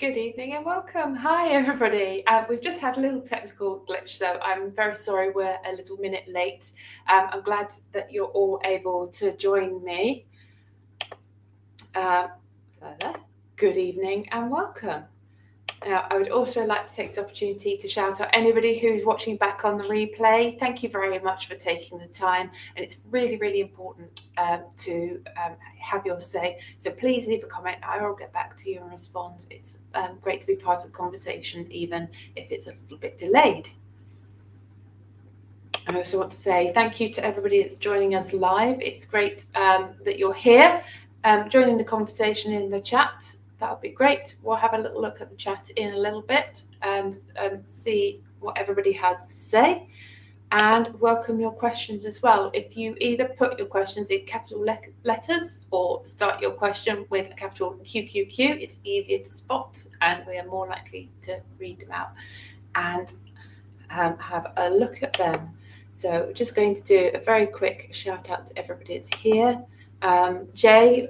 Good evening and welcome. Hi everybody. We've just had a little technical glitch, so I'm very sorry we're a little minute late. I'm glad that you're all able to join me. Further, good evening and welcome. Now, I would also like to take this opportunity to shout out anybody who's watching back on the replay. Thank you very much for taking the time. And it's really, really important to have your say. So please leave a comment. I will get back to you and respond. It's great to be part of the conversation, even if it's a little bit delayed. I also want to say thank you to everybody that's joining us live. It's great that you're here, joining the conversation in the chat. That would be great. We'll have a little look at the chat in a little bit and see what everybody has to say, and welcome your questions as well. If you either put your questions in capital letters or start your question with a capital QQQ, it's easier to spot and we are more likely to read them out and have a look at them. So we're just going to do a very quick shout out to everybody that's here. Jay,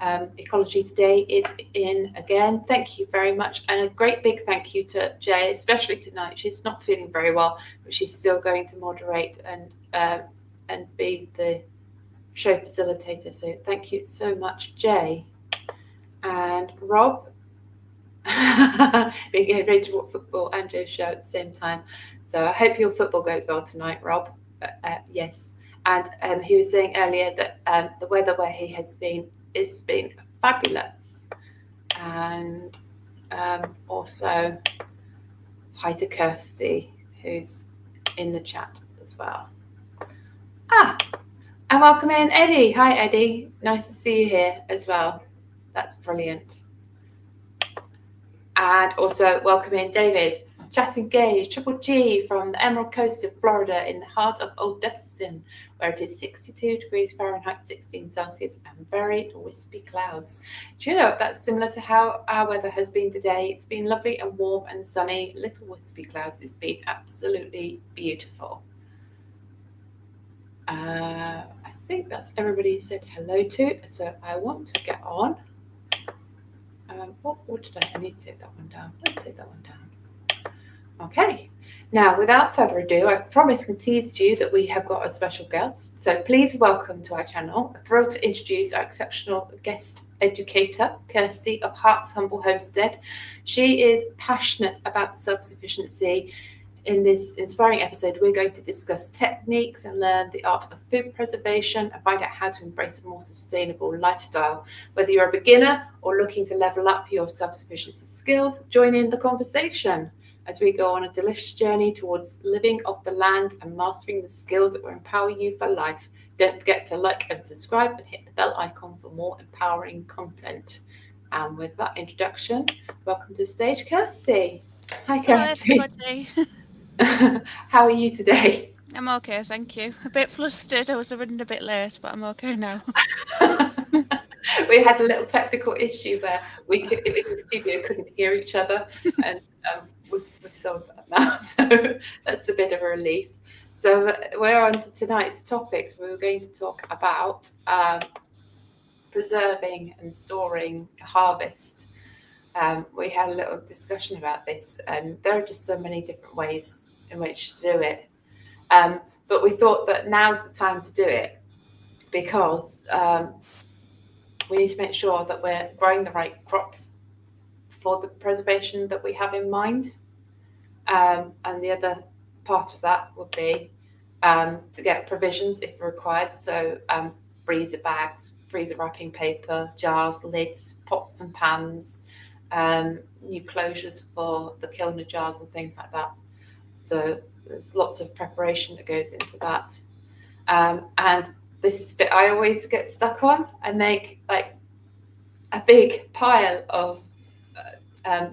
Ecology Today is in again. Thank you very much, and a great big thank you to Jay, especially tonight. She's not feeling very well, but she's still going to moderate and be the show facilitator. So thank you so much, Jay. And Rob, being ready to watch football and Joe's show at the same time. So I hope your football goes well tonight, Rob. Yes. And he was saying earlier that the weather where he has been has been fabulous. And also hi to Kirsty, who's in the chat as well. And welcome in Eddie. Hi Eddie, nice to see you here as well. That's brilliant. And also welcome in David, Chat Engage, Triple G from the Emerald Coast of Florida in the heart of Old Destin, where it is 62 degrees Fahrenheit, 16 Celsius, and very wispy clouds. Do you know that's similar to how our weather has been today? It's been lovely and warm and sunny, little wispy clouds. It's been absolutely beautiful. I think that's everybody said hello to, so I want to get on. What did I need to take that one down? Let's take that one down. Okay. Now, without further ado, I've promised and teased you that we have got a special guest. So please welcome to our channel. I'm thrilled to introduce our exceptional guest educator, Kirsty of Heart's Humble Homestead. She is passionate about self-sufficiency. In this inspiring episode, we're going to discuss techniques and learn the art of food preservation and find out how to embrace a more sustainable lifestyle. Whether you're a beginner or looking to level up your self-sufficiency skills, join in the conversation as we go on a delicious journey towards living off the land and mastering the skills that will empower you for life. Don't forget to like and subscribe and hit the bell icon for more empowering content. And with that introduction, welcome to the stage, Kirsty. Hi, Kirsty. Hello, everybody. How are you today? I'm okay, thank you. A bit flustered. I was running a bit late, but I'm okay now. We had a little technical issue where we in the studio couldn't hear each other, and we've solved that now, so that's a bit of a relief. So we're on to tonight's topics. We were going to talk about preserving and storing harvest. We had a little discussion about this, and there are just so many different ways in which to do it. But we thought that now's the time to do it because we need to make sure that we're growing the right crops for the preservation that we have in mind. And the other part of that would be to get provisions if required. So freezer bags, freezer wrapping paper, jars, lids, pots and pans, new closures for the kilner jars and things like that. So there's lots of preparation that goes into that. And this is the bit I always get stuck on. I make like a big pile of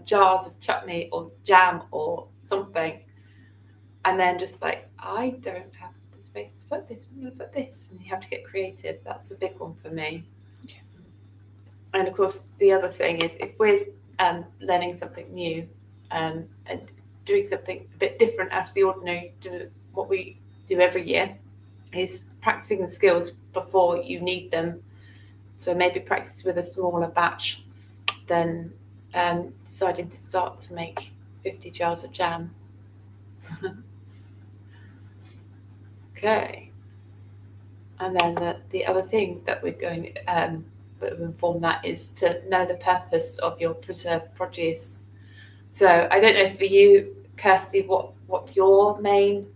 jars of chutney or jam or something. And then just like, I don't have the space to put this. I'm going to put this. And you have to get creative. That's a big one for me. Okay. And of course, the other thing is if we're learning something new and doing something a bit different out of the ordinary to what we do every year, is practicing the skills before you need them. So maybe practice with a smaller batch than deciding to start to make 50 jars of jam. Okay. And then the other thing that we're going to inform that is to know the purpose of your preserved produce. So I don't know for you, Kirsty, what your main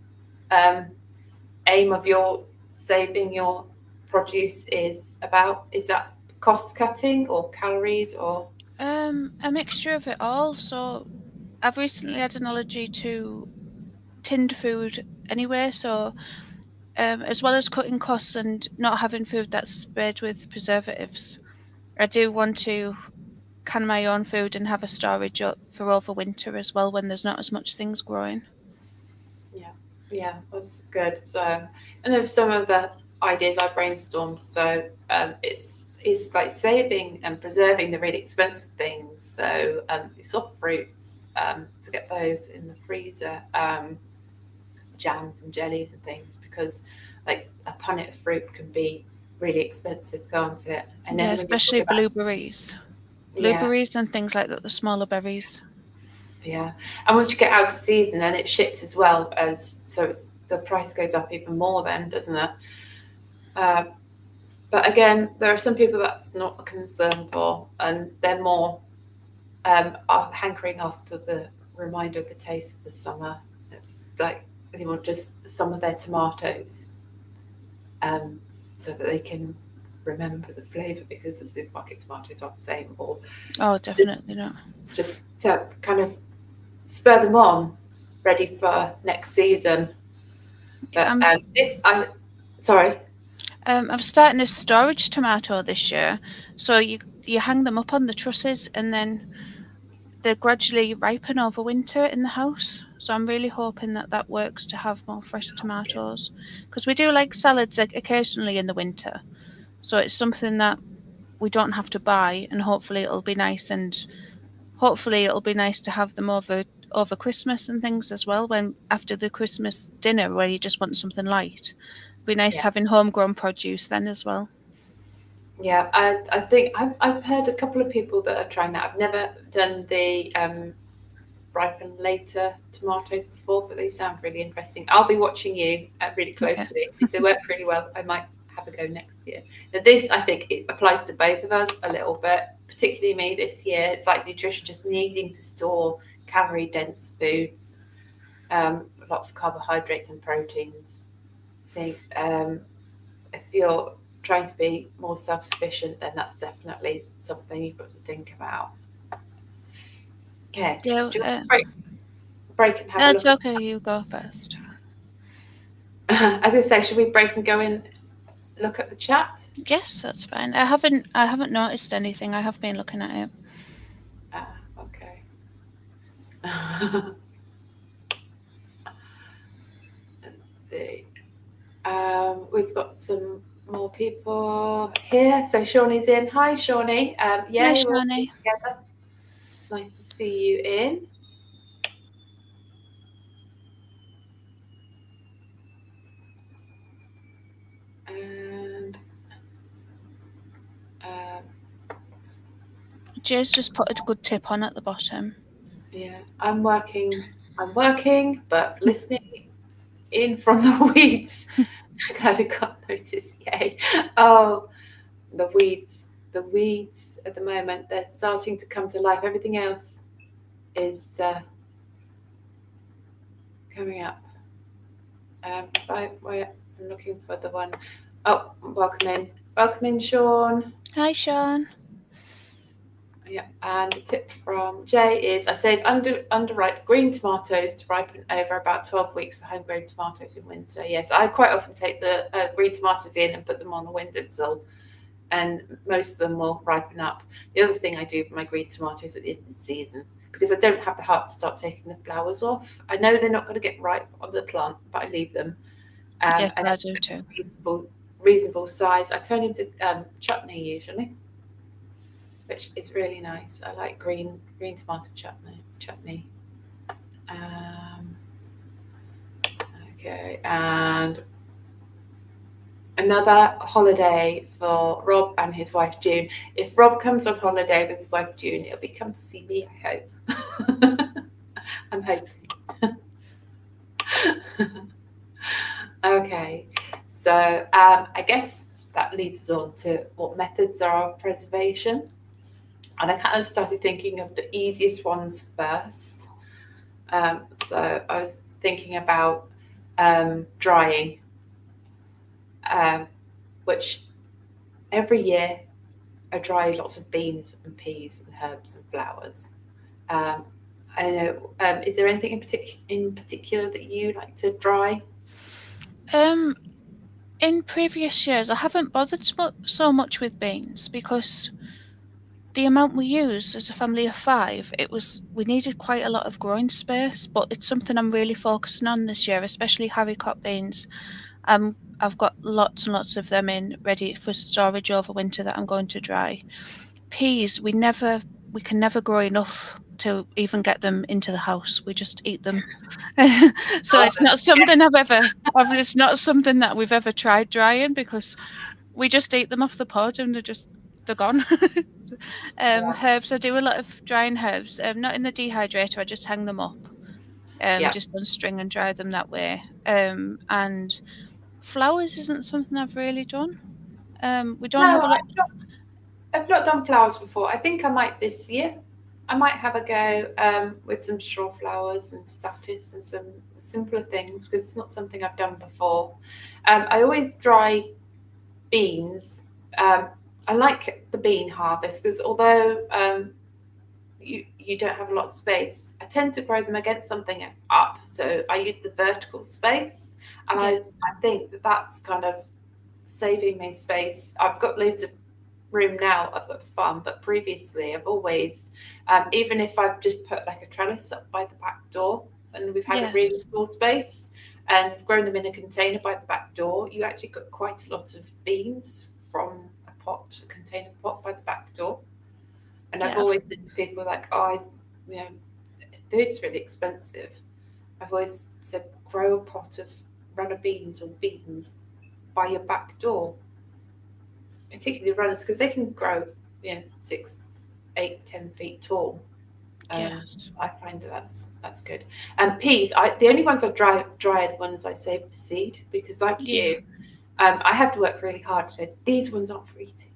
aim of your saving your produce is about. Is that cost cutting or calories or? A mixture of it all. So I've recently had an allergy to tinned food anyway, so as well as cutting costs and not having food that's sprayed with preservatives, I do want to can my own food and have a storage up for over winter as well when there's not as much things growing. Yeah, yeah, that's good. So, and then some of the ideas I brainstormed. So, it's like saving and preserving the really expensive things. So, soft fruits, to get those in the freezer, jams and jellies and things, because like a punnet of fruit can be really expensive, can't it? And Yeah, then when you talk especially about, blueberries. yeah, Blueberries and things like that, the smaller berries. yeah, and once you get out of season, then it's shipped as well as, so it's the price goes up even more then, doesn't it? Uh, but again, there are some people that's not a concern for, and they're more are hankering after the reminder of the taste of the summer. It's like they want just some of their tomatoes, um, so that they can remember the flavour, because the supermarket tomatoes aren't the same, or Oh, just, definitely not. just to kind of spur them on, ready for next season. But I'm sorry, I'm starting a storage tomato this year, so you hang them up on the trusses and then they gradually ripen over winter in the house. So I'm really hoping that that works to have more fresh tomatoes, because we do like salads like occasionally in the winter. So it's something that we don't have to buy, and hopefully it'll be nice to have them over Christmas and things as well. When after the Christmas dinner, where you just want something light, it'll be nice yeah, having homegrown produce then as well. yeah. I think I've heard a couple of people that are trying that. I've never done the ripen later tomatoes before, but they sound really interesting. I'll be watching you really Okay. closely. If they work really well, I might have a go next year. Now, this, I think, it applies to both of us a little bit, particularly me this year. It's like nutrition, just needing to store calorie dense foods, lots of carbohydrates and proteins. I think if you're trying to be more self sufficient, then that's definitely something you've got to think about. Okay, Yeah, do you want to break and have a that's look at? okay. You go first. As I say, should we break and go and look at the chat? Yes, that's fine. I haven't noticed anything. I have been looking at it. Okay. Let's see. We've got some more people here. So Shawnee's in. Hi, Shawnee. Hi, Yay, we're all Shani. together. It's nice to see you in. And Jay's just put a good tip on at the bottom. yeah, I'm working. I'm working, but listening in from the weeds. Glad I got notice. Yay. Oh, the weeds. The weeds at the moment, they're starting to come to life. Everything else is coming up. I'm looking for the one. Oh, welcome in. Welcome in, Sean. Hi, Sean. Yeah, and the tip from Jay is I save underripe green tomatoes to ripen over about 12 weeks for homegrown tomatoes in winter. Yes, I quite often take the green tomatoes in and put them on the windowsill, and most of them will ripen up. The other thing I do for my green tomatoes at the end of the season, because I don't have the heart to start taking the flowers off. I know they're not going to get ripe on the plant, but I leave them. Yes, And I it's do too. reasonable size. I turn into chutney usually, which is really nice. I like green tomato chutney. Um, okay, and another holiday for Rob and his wife June. If Rob comes on holiday with his wife June, it'll be come to see me, I hope. I'm hoping. Okay, so I guess that leads us on to what methods are of preservation. And I kind of started thinking of the easiest ones first. So I was thinking about drying, um, which every year I dry lots of beans and peas and herbs and flowers. Um, I don't know. Is there anything in particular that you like to dry? Um, in previous years, I haven't bothered so much with beans because the amount we use as a family of five, we needed quite a lot of growing space. But it's something I'm really focusing on this year, especially haricot beans. I've got lots and lots of them in ready for storage over winter that I'm going to dry. Peas, we can never grow enough to even get them into the house. We just eat them. So it's not something it's not something that we've ever tried drying because we just eat them off the pod and they're gone. Yeah, Herbs, I do a lot of drying herbs. Not in the dehydrator, I just hang them up, yeah. just on string and dry them that way. And flowers isn't something I've really done. We don't No, have a lot. I've not done flowers before. I think I might this year. I might have a go with some straw flowers and statice and some simpler things because it's not something I've done before. I always dry beans. Um, I like the bean harvest because although you don't have a lot of space, I tend to grow them against something up. So I use the vertical space, and Yeah, I think that that's kind of saving me space. I've got loads of room now. I've got the farm, but previously I've always, even if I've just put like a trellis up by the back door, and we've had a yeah, really small space, and grown them in a container by the back door, you actually got quite a lot of beans from a container pot by the back door. And I've yeah. always said to people like, oh, you know, food's really expensive. I've always said grow a pot of runner beans or beans by your back door, particularly runners, because they can grow, 6, 8, 10 feet tall. Um, Yes. I find that's good. And peas, the only ones I dry are the ones I save for seed because, like Yeah. you, I have to work really hard to say these ones aren't for eating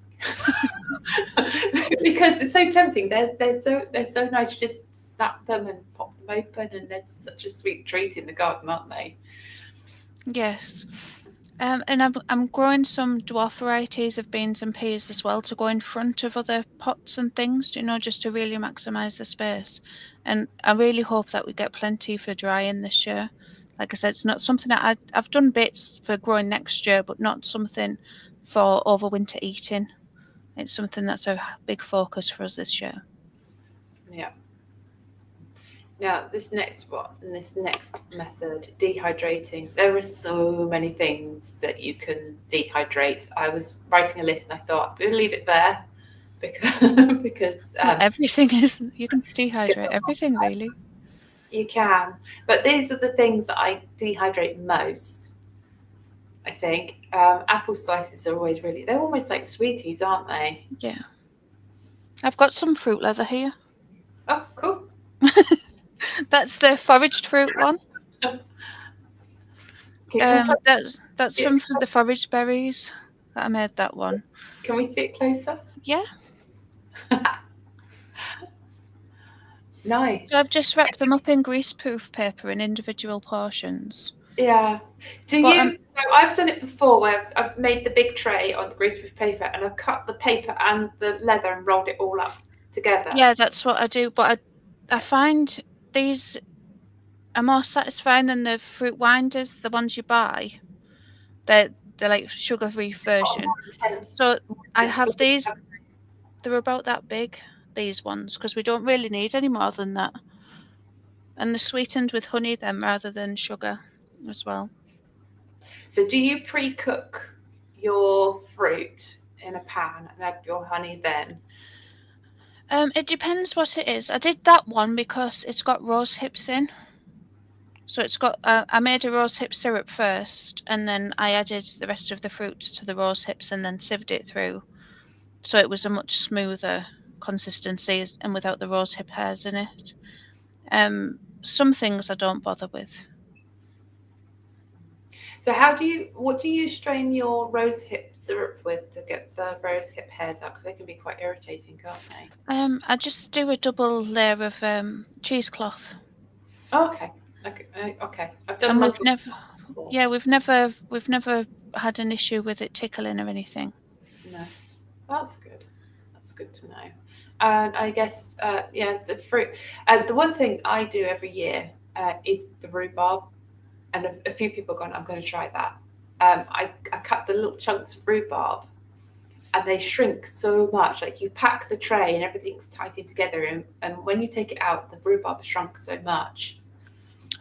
because it's so tempting. They're so nice. You just snap them and pop them open, and they're such a sweet treat in the garden, aren't they? Yes. And I'm growing some dwarf varieties of beans and peas as well to go in front of other pots and things, just to really maximise the space. And I really hope that we get plenty for drying this year. Like I said, it's not something that I've done bits for growing next year, but not something for overwinter eating. It's something that's a big focus for us this year. Yeah. Now, this next method, dehydrating, there are so many things that you can dehydrate. I was writing a list and I thought, we'll leave it there because, because Well, everything is, you can dehydrate everything really. you can. But these are the things that I dehydrate most, I think. Apple slices are always they're almost like sweeties, aren't they? Yeah. I've got some fruit leather here. Oh, cool. That's the foraged fruit one. Can we put That's it, from for the forage berries that I made that one. can we see it closer? Yeah. Nice. So I've just wrapped them up in greaseproof paper in individual portions. Yeah. Do But you? So I've done it before where I've made the big tray on the greaseproof paper and I've cut the paper and the leather and rolled it all up together. yeah, that's what I do. But I find these are more satisfying than the fruit winders, the ones you buy. They're like sugar-free Got a version. So more I intense have flavour, these. haven't They're about that big. These ones because we don't really need any more than that. And they're sweetened with honey then rather than sugar as well. they? So do you pre-cook your fruit in a pan and add your honey then? It depends what it is. I did that one because it's got rose hips in. So it's got. I made a rose hip syrup first, and then I added the rest of the fruits to the rose hips, and then sieved it through. So it was a much smoother consistency, and without the rose hip hairs in it. Some things I don't bother with. So what do you strain your rose hip syrup with to get the rose hip hairs out? Because they can be quite irritating, can't they? I just do a double layer of cheesecloth, Oh, okay. Okay. Okay. I've done and we've muslin never, before. yeah, we've never had an issue with it tickling or anything. No, that's good. That's good to know. And I guess, yeah, so fruit. The one thing I do every year is the rhubarb. And a few people have gone, I'm going to try that. I cut the little chunks of rhubarb and they shrink so much. Like you pack the tray and everything's tightened together. And when you take it out, the rhubarb shrunk so much.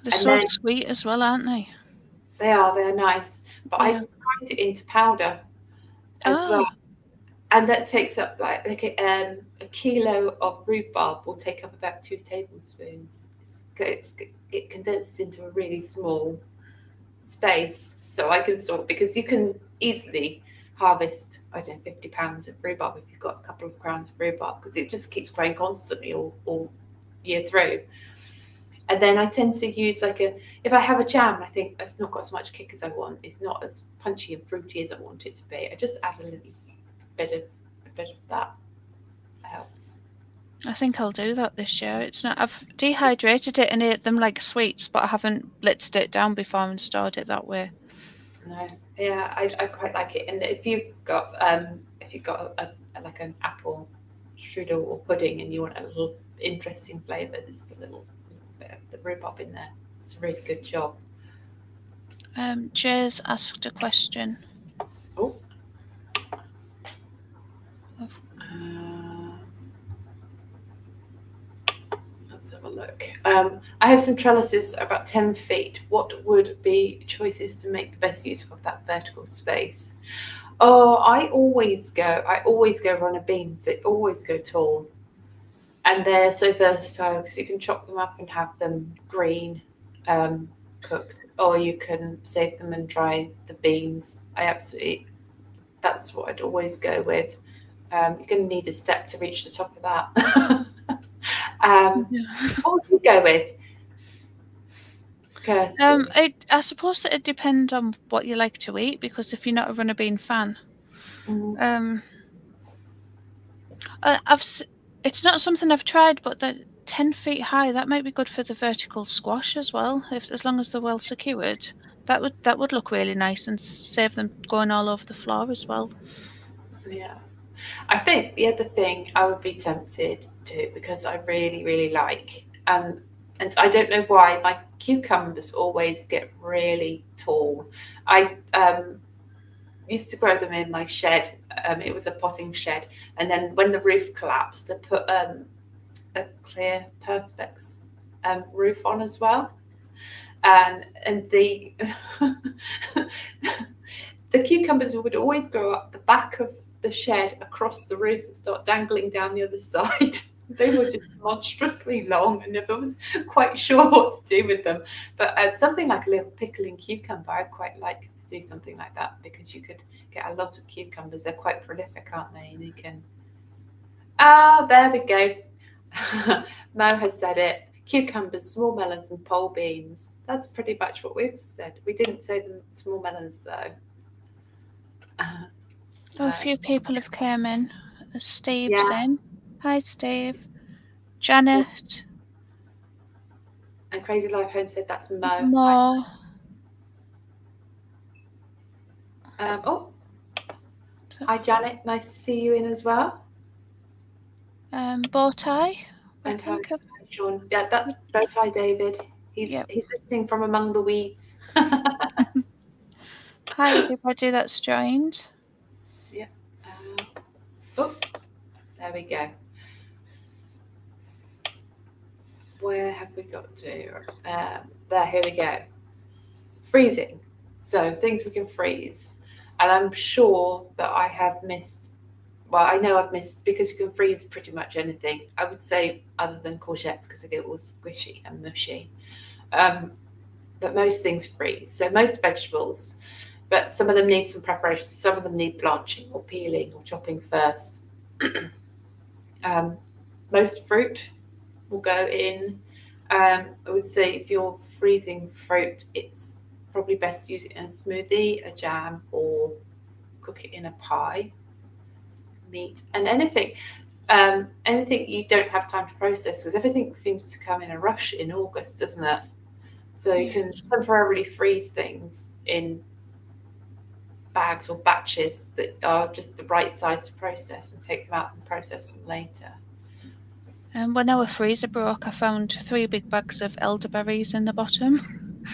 They're And so then sweet as well, aren't they? they're nice. But I Yeah. grind it into powder as well. Ah, And that takes up a kilo of rhubarb will take up about 2 tablespoons. It condenses into a really small space, so I can store because you can easily harvest I don't know 50 pounds of rhubarb if you've got a couple of crowns of rhubarb because it just keeps growing constantly all year through. And then I tend to use like a if I have a jam and I think that's not got as much kick as I want, it's not as punchy and fruity as I want it to be. I just add a bit of that helps. I think I'll do that this year. It's not. I've dehydrated it and ate them like sweets, but I haven't blitzed it down before and stored it that way. No, yeah, I quite like it. And if you've got like an apple strudel or pudding, and you want a little interesting flavour, there's a little bit of the rhubarb in there. It's a really good job. Jay's asked a question. Oh, Of, let's have a look. I have some trellises about 10 feet. What would be choices to make the best use of that vertical space? Oh, I always go runner beans. They always go tall. And they're so versatile because you can chop them up and have them green, cooked, or you can save them and dry the beans. That's what I'd always go with. You're going to need a step to reach the top of that. What would you go with, Kirsty? I suppose it'd depend on what you like to eat, because if you're not a runner bean fan, Mm, um, it's not something I've tried, but the 10 feet high, that might be good for the vertical squash as well. If as long as they're well secured, that would look really nice and save them going all over the floor as well. yeah. I think the other thing I would be tempted to, because I really, really like, and I don't know why, my cucumbers always get really tall. I used to grow them in my shed. It was a potting shed, and then when the roof collapsed, I put a clear perspex roof on as well, and the the cucumbers would always grow up the back of the shed across the roof and start dangling down the other side. They were just monstrously long, and I was quite sure what to do with them. But something like a little pickling cucumber, I quite like to do something like that because you could get a lot of cucumbers. They're quite prolific, aren't they? And you can. Ah, there we go. Mo has said it. Cucumbers, small melons, and pole beans. That's pretty much what we've said. We didn't say the small melons though. A few people have come in. Steve's Yeah, in. Hi, Steve. Janet. and Crazy Life Home said that's Mo. Hi. More. Oh, hi Janet. Nice to see you in as well. Bow tie. I And hi, think. Sean. Yeah, that's Bowtie David. Yep. He's listening from among the weeds. Hi, everybody that's joined. Yeah. Oh, there we go. Where have we got to? There, here we go. Freezing. So things we can freeze. And I'm sure that I have missed, well, I know I've missed because you can freeze pretty much anything. I would say other than courgettes because they get all squishy and mushy. Um, but most things freeze. So most vegetables, but some of them need some preparation. Some of them need blanching or peeling or chopping first. Most fruit will go in. I would say if you're freezing fruit, it's probably best to use it in a smoothie, a jam, or cook it in a pie. Meat and anything you don't have time to process, because everything seems to come in a rush in August, doesn't it? So you can temporarily freeze things in bags or batches that are just the right size to process and take them out and process them later. And when our freezer broke, I found 3 big bags of elderberries in the bottom,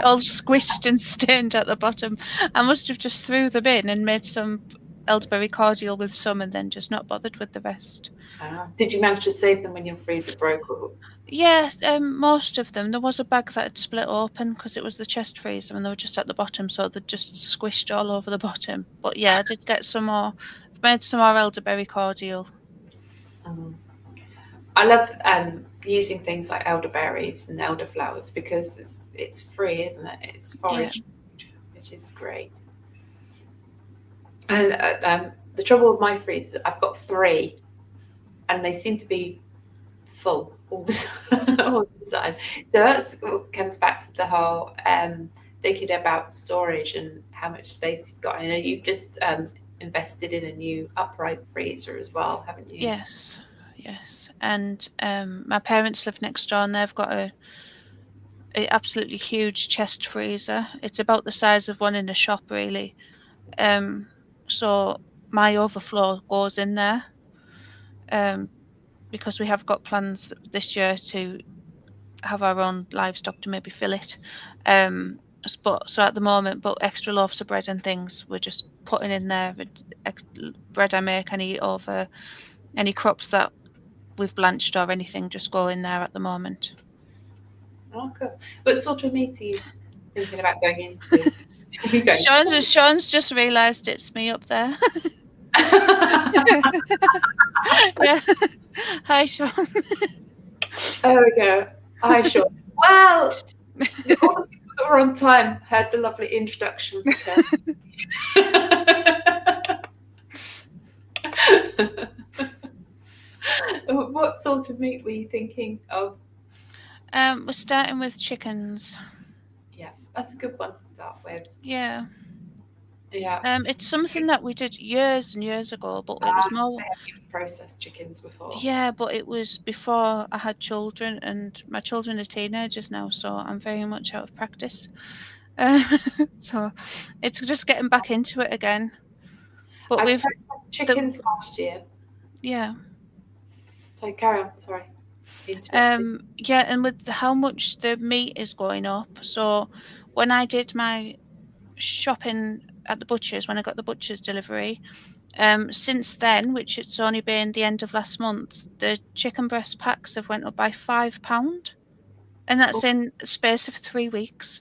all squished and stained at the bottom. I must have just threw them in and made some elderberry cordial with some, and then just not bothered with the rest. Did you manage to save them when your freezer broke? Yes, most of them. There was a bag that had split open because it was the chest freezer, and they were just at the bottom, so they just squished all over the bottom. But yeah, I did get some more. I've made some more elderberry cordial. I love using things like elderberries and elderflowers because it's free, isn't it? It's forage food, which is great. And the trouble with my freezer, I've got 3, and they seem to be full all all the time. So that comes back to the whole thinking about storage and how much space you've got. I know you've just invested in a new upright freezer as well, haven't you? Yes. And my parents live next door, and they've got a absolutely huge chest freezer. It's about the size of one in a shop, really. So my overflow goes in there. Because we have got plans this year to have our own livestock to maybe fill it. But so at the moment, but extra loaves of bread and things we're just putting in there. Bread I make and eat over any crops that we've blanched or anything just go in there at the moment. Oh, cool. What sort of meat are you thinking about going into? Sean's just realised it's me up there. Yeah. Hi, Sean. There we go. Hi, Sean. Well, all the people that were on time heard the lovely introduction. What sort of meat were you thinking of? We're starting with chickens. Yeah, that's a good one to start with. Yeah. Yeah. It's something that we did years and years ago, but it was more. Have you processed chickens before? Yeah, but it was before I had children, and my children are teenagers now, so I'm very much out of practice. So it's just getting back into it again. But I we've processed chickens last year. Yeah. So carry on. Sorry. Yeah, and with how much the meat is going up, so when I did my shopping at the butcher's, when I got the butcher's delivery, since then, which it's only been the end of last month, the chicken breast packs have went up by £5, and that's in the space of 3 weeks.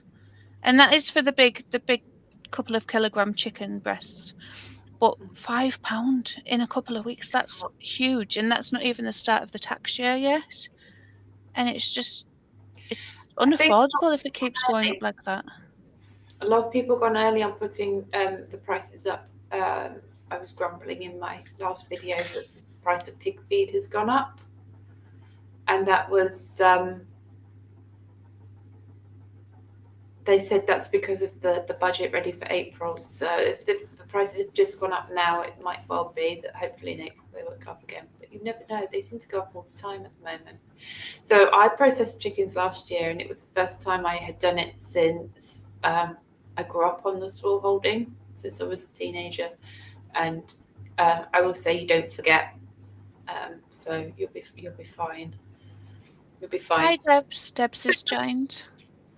And that is for the big couple of kilogram chicken breasts. But £5 in a couple of weeks, that's huge. And that's not even the start of the tax year yet. And it's unaffordable if it keeps going up like that. A lot of people gone early on putting the prices up. I was grumbling in my last video that the price of pig feed has gone up. And that was, they said that's because of the budget ready for April. So if the prices have just gone up now, it might well be that hopefully in April they won't go up again. But you never know. They seem to go up all the time at the moment. So I processed chickens last year, and it was the first time I had done it since I grew up on the small holding, since I was a teenager. And I will say you don't forget. So you'll be fine. You'll be fine. Hi, Debs. Debs is joined.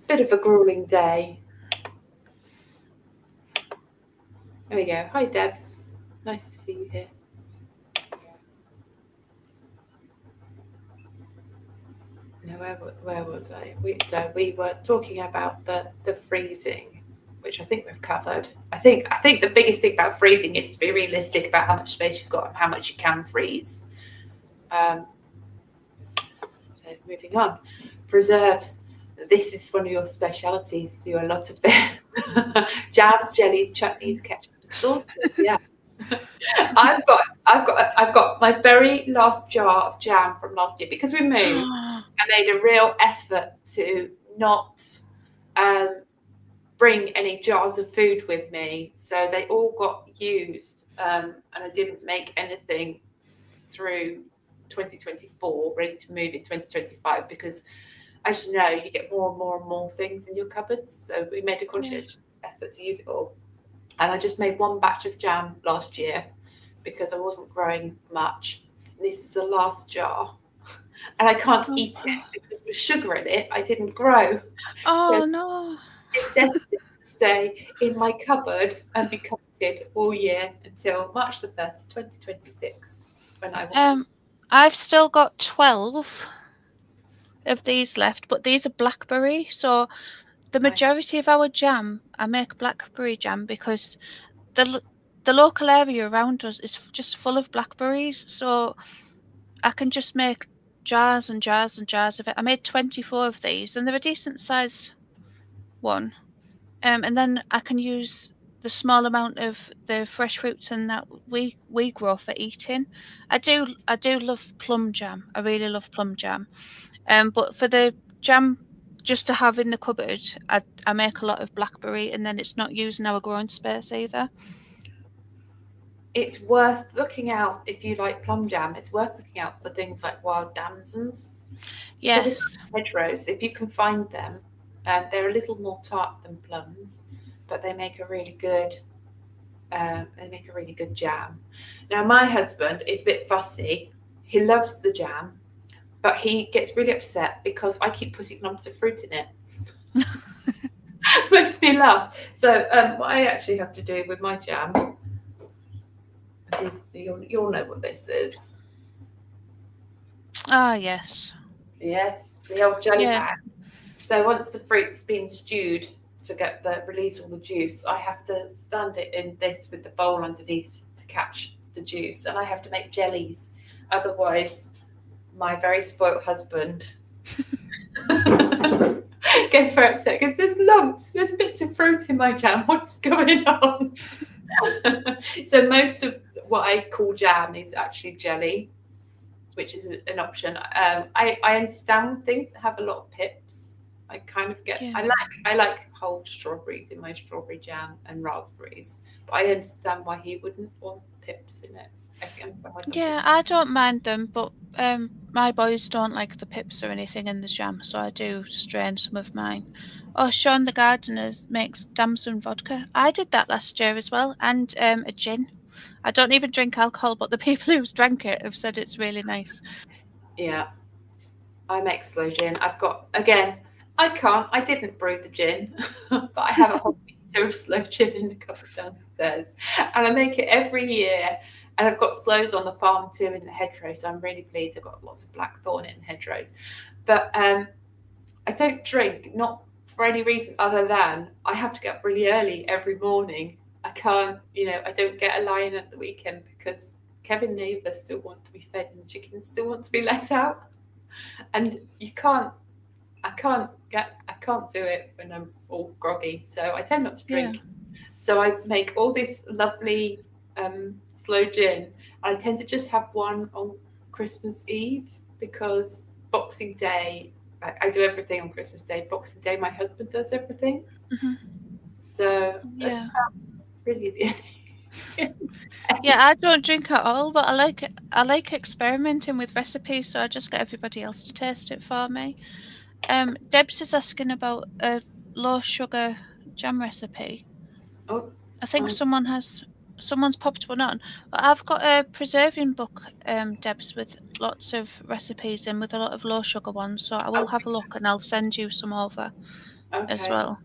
Bit of a grueling day. There we go. Hi, Debs. Nice to see you here. Now, where was I? We were talking about the freezing, which I think we've covered. I think the biggest thing about freezing is to be realistic about how much space you've got and how much you can freeze. So moving on. Preserves. This is one of your specialities. Do a lot of this. Jams, jellies, chutneys, ketchup, and sauces. Yeah. I've got my very last jar of jam from last year because we moved. I made a real effort to not um, bring any jars of food with me, so they all got used, and I didn't make anything through 2024, ready to move in 2025 because, as you know, you get more and more and more things in your cupboards. So we made a Yeah. conscious effort to use it all, and I just made one batch of jam last year because I wasn't growing much. This is the last jar, and I can't eat it because the sugar in it I didn't grow. So Oh no. it's destined to stay in my cupboard and be coveted all year until March the 1st, 2026, when I will have. I've still got 12 of these left, but these are blackberry. So the Right. majority of our jam, I make blackberry jam because the the local area around us is just full of blackberries. So I can just make jars and jars and jars of it. I made 24 of these, and they're a decent size one. And then I can use the small amount of the fresh fruits and that we grow for eating. I do love plum jam. I really love plum jam. But for the jam just to have in the cupboard, I make a lot of blackberry, and then it's not using our growing space either. It's worth looking out if you like plum jam. It's worth looking out for things like wild damsons. Put it Yes. on hedgerows if you can find them. They're a little more tart than plums, but they make a really good. They make a really good jam. Now my husband is a bit fussy. He loves the jam, but he gets really upset because I keep putting lumps of fruit in it. Makes me laugh. So what I actually have to do with my jam is you'll know what this is. Ah, yes. Yes, the old jelly Yeah. bag. So once the fruit's been stewed to get the release all the juice, I have to stand it in this with the bowl underneath to catch the juice, and I have to make jellies. Otherwise, my very spoilt husband gets very upset because there's lumps, there's bits of fruit in my jam. What's going on? So most of what I call jam is actually jelly, which is an option. I understand things that have a lot of pips. I kind of get. Yeah. I like whole strawberries in my strawberry jam and raspberries, but I understand why he wouldn't want pips in it. I can understand why some Yeah, people. I don't mind them, but my boys don't like the pips or anything in the jam, so I do strain some of mine. Oh, Sean the gardener makes damson vodka. I did that last year as well, and a gin. I don't even drink alcohol, but the people who's drank it have said it's really nice. Yeah, I make slow gin. I've got again. I can't. I didn't brew the gin, but I have a whole meter of slow gin in the cupboard downstairs, and I make it every year. And I've got sloes on the farm too in the hedgerow, so I'm really pleased. I've got lots of blackthorn in hedgerows, but I don't drink not for any reason other than I have to get up really early every morning. I can't, I don't get a lie in at the weekend because Kevin neighbours still want to be fed and the chickens still want to be let out, and you can't I can't do it when I'm all groggy, so I tend not to Yeah. drink. So I make all this lovely slow gin. I tend to just have one on Christmas Eve because Boxing Day, I do everything on Christmas Day. Boxing Day, my husband does everything. Hmm. So Yeah. that's really the only Yeah, day. I don't drink at all, but I like experimenting with recipes, so I just get everybody else to taste it for me. Debs is asking about a low sugar jam recipe. Oh, I think um, someone's popped one on. But I've got a preserving book, Debs, with lots of recipes in with a lot of low sugar ones. So I will have a look and I'll send you some over as okay. well.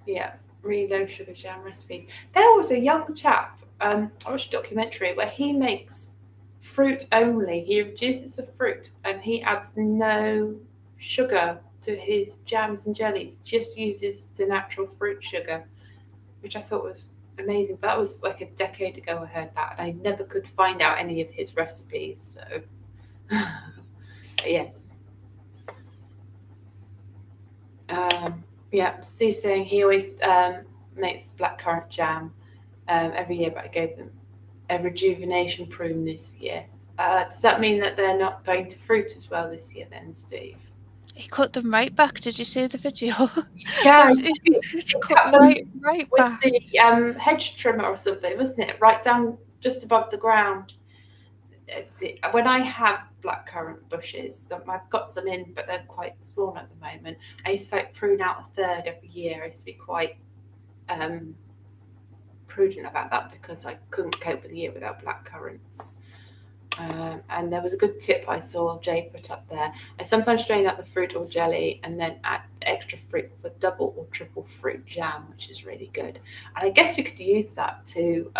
Yeah, really low sugar jam recipes. There was a young chap, I watched a documentary where he makes fruit only. He reduces the fruit and he adds no sugar to his jams and jellies, just uses the natural fruit sugar, which I thought was amazing. But that was like a decade ago I heard that, and I never could find out any of his recipes. So, yes. Yeah, Steve's saying he always makes blackcurrant jam every year, but I gave them a rejuvenation prune this year. Does that mean that they're not going to fruit as well this year then, Steve? He cut them right back. Did you see the video? Yeah, It's it cut cut them right with back. the hedge trimmer or something, wasn't it? Right down just above the ground. When I have blackcurrant bushes, I've got some in, but they're quite small at the moment. I used to like prune out a third every year. I used to be quite um, prudent about that because I couldn't cope with a year without blackcurrants. And there was a good tip I saw Jay put up there. I sometimes strain out the fruit or jelly and then add extra fruit for double or triple fruit jam, which is really good. And I guess you could use that to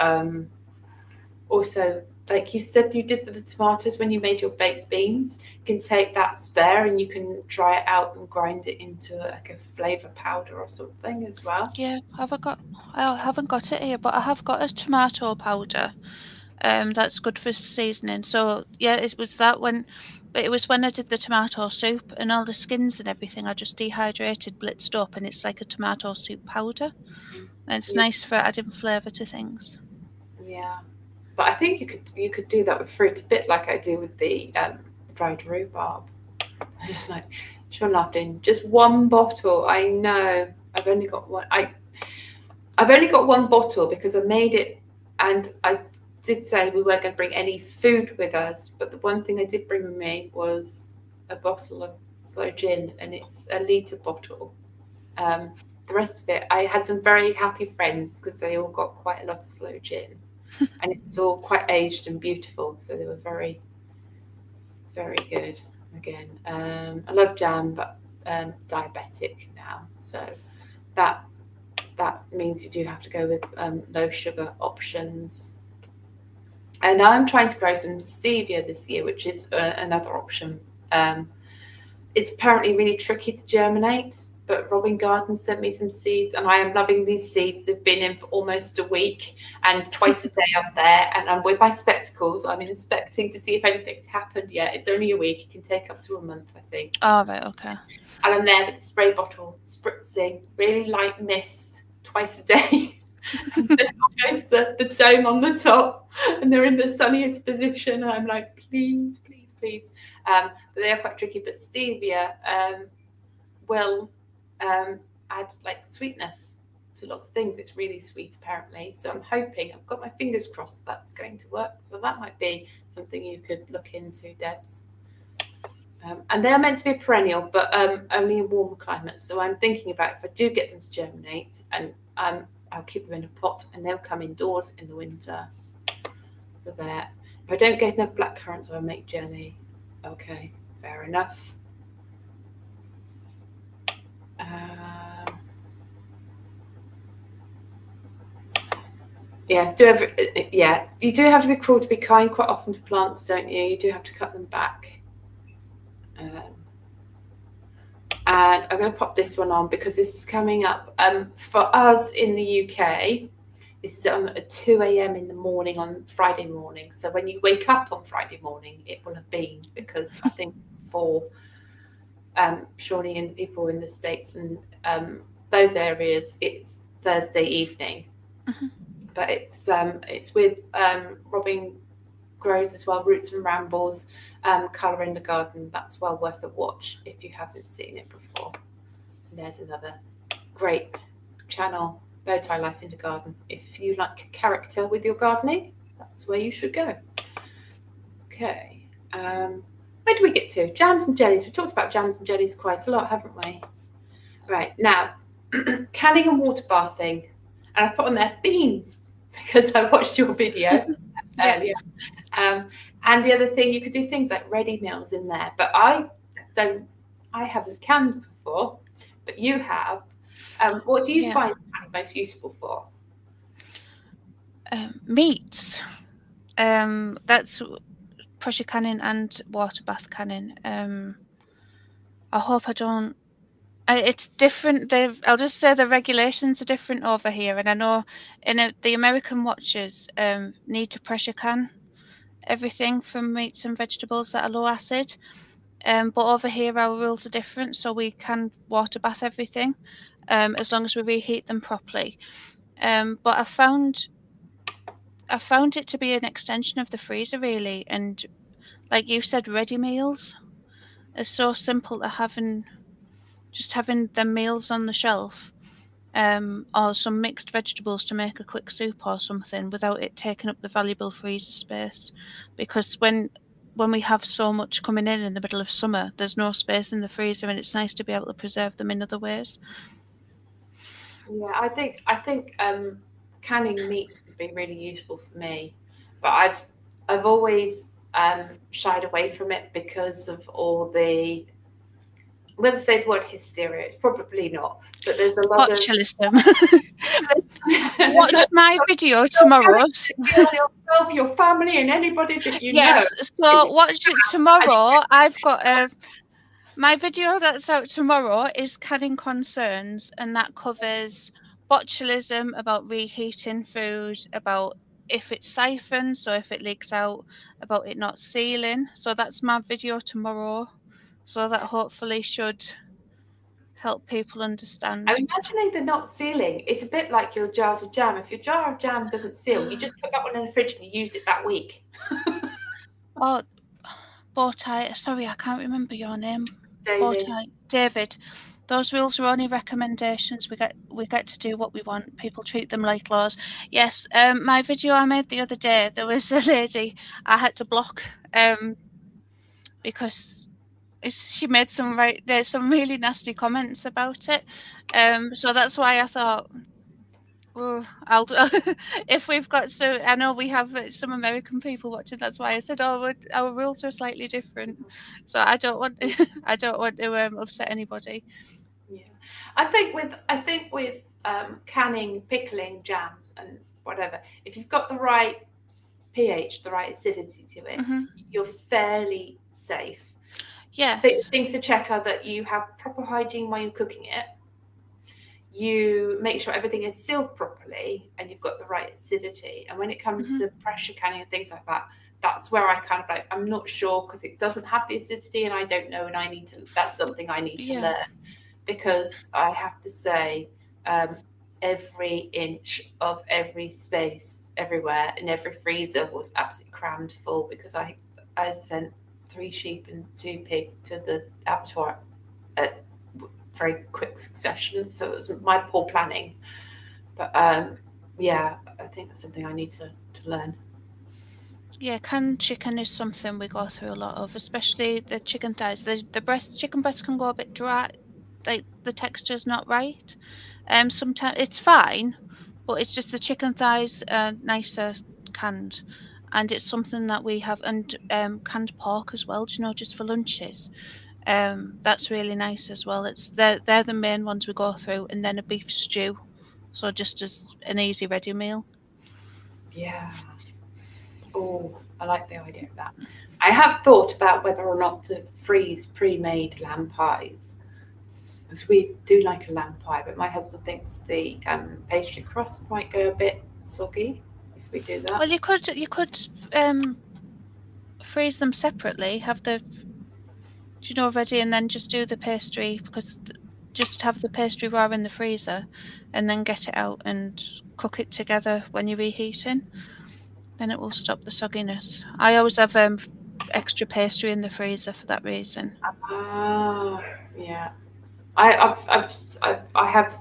also, like you said, you did with the tomatoes when you made your baked beans. You can take that spare and you can dry it out and grind it into like a flavour powder or something as well. Yeah, I haven't got it here, but I have got a tomato powder. That's good for seasoning. So yeah, but it was when I did the tomato soup and all the skins and everything. I just dehydrated, blitzed up, and it's like a tomato soup powder. And it's Yeah, nice for adding flavour to things. yeah. But I think you could do that with fruit a bit like I do with the dried rhubarb. It's like Sean laughed in just one bottle. I know. I've only got one. I've only got one bottle because I made it, and I did say we weren't going to bring any food with us. But the one thing I did bring with me was a bottle of sloe gin, and it's a litre bottle. Um, the rest of it, I had some very happy friends because they all got quite a lot of sloe gin, and it was all quite aged and beautiful. So they were very, very good. Again, I love jam, but diabetic now, so that that means you do have to go with low sugar options. And now I'm trying to grow some stevia this year, which is another option. Um, it's apparently really tricky to germinate, but Robin Garden sent me some seeds, and I am loving these seeds. They've been in for almost a week, and twice a day I'm there, and I'm with my spectacles. I'm inspecting to see if anything's happened yet. It's only a week; it can take up to a month, I think. Oh, right, okay. And I'm there with the spray bottle, spritzing really light mist twice a day. And then goes the dome on the top, and they're in the sunniest position. And I'm like, please, please, please. But they are quite tricky. But stevia will add like sweetness to lots of things. It's really sweet, apparently. So I'm hoping, I've got my fingers crossed that's going to work. So that might be something you could look into, Debs. And they're meant to be a perennial, but only in warmer climates. So I'm thinking about if I do get them to germinate, and I'll keep them in a pot, and they'll come indoors in the winter for that. If I don't get enough black currants, I'll make jelly. Okay, fair enough. Yeah, you do have to be cruel to be kind quite often to plants, don't you? You do have to cut them back. And I'm going to pop this one on because this is coming up for us in the UK. It's at 2 a.m. in the morning on Friday morning. So when you wake up on Friday morning, it will have been, because I think for Shawnee and the people in the States and those areas, it's Thursday evening. Mm-hmm. But it's with Robin Grows as well, Roots and Rambles, Colour in the Garden. That's well worth a watch if you haven't seen it before. And there's another great channel, Bowtie Life in the Garden. If you like character with your gardening, that's where you should go. Okay. Where do we get to? Jams and jellies. We talked about jams and jellies quite a lot, haven't we? Right, now, canning and water bathing. And I put on there beans because I watched your video earlier. And the other thing, you could do things like ready meals in there, but I haven't canned before, but you have. What do you find most useful for? Meats. That's pressure canning and water bath canning. I hope I don't. It's different. I'll just say the regulations are different over here, and I know the American watchers need to pressure can everything from meats and vegetables that are low acid. But over here our rules are different, so we can water bath everything. as long as we reheat them properly. But I found it to be an extension of the freezer, really, and like you said, ready meals are so simple to having them meals on the shelf, or some mixed vegetables to make a quick soup or something without it taking up the valuable freezer space. Because when we have so much coming in the middle of summer, there's no space in the freezer, and it's nice to be able to preserve them in other ways. Yeah, I think canning meats would be really useful for me, but I've always shied away from it because of all the, I'm going to say the word hysteria. It's probably not, but there's a lot of Botulism. there's Watch a, my video you're having tomorrow. to kill yourself, your family, and anybody that you know. Yes, so watch it tomorrow. I've got my video that's out tomorrow is canning concerns, and that covers botulism, about reheating food, about if it's siphoned, so if it leaks out, about it not sealing. So that's my video tomorrow. So that hopefully should help people I'm understand. imagining the not sealing. It's a bit like your jars of jam. If your jar of jam doesn't seal, you just put that one in the fridge and you use it that week. Oh, sorry, I can't remember your name. David. David. Those rules are only recommendations. We get to do what we want. People treat them like laws. Yes, my video I made the other day, there was a lady I had to block because she made some really nasty comments about it. So that's why I thought, oh, I'll if we've got I know we have some American people watching. That's why I said, oh, our rules are slightly different. So I don't want I don't want to upset anybody. Yeah, I think with canning, pickling, jams, and whatever, if you've got the right pH, the right acidity to it, you're fairly safe. I think Yes. the things to check are that you have proper hygiene while you're cooking it. You make sure everything is sealed properly and you've got the right acidity. And when it comes to pressure canning and things like that, that's where I kind of like, I'm not sure because it doesn't have the acidity and I don't know. And that's something I need to learn, because I have to say, every inch of every space, everywhere, in every freezer was absolutely crammed full because I sent 3 sheep and 2 pig to the abattoir at very quick succession. So it was my poor planning. But yeah, I think that's something I need to learn. Yeah, canned chicken is something we go through a lot of, especially the chicken thighs. The chicken breast can go a bit dry, like the texture's not right. Sometimes it's fine, but it's just the chicken thighs are nicer canned, and it's something that we have. And canned pork as well. Do you know, just for lunches. That's really nice as well. They're the main ones we go through, and then a beef stew. So just as an easy ready meal. Yeah. Oh, I like the idea of that. I have thought about whether or not to freeze pre-made lamb pies, because we do like a lamb pie, but my husband thinks the pastry crust might go a bit soggy if we do that. Well, you could freeze them separately. Have ready, and then just do the pastry, because just have the pastry raw in the freezer, and then get it out and cook it together when you're reheating. Then it will stop the sogginess. I always have extra pastry in the freezer for that reason. Ah, yeah. I have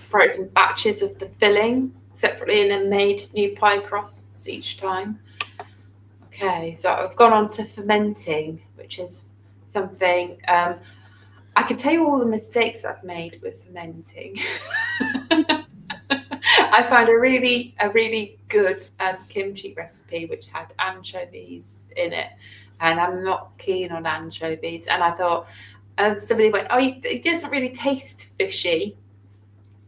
frozen batches of the filling separately and then made new pie crusts each time. Okay, so I've gone on to fermenting, which is something I can tell you all the mistakes I've made with fermenting. I found a really good kimchi recipe which had anchovies in it, and I'm not keen on anchovies. And I thought, and somebody went, "Oh, it doesn't really taste fishy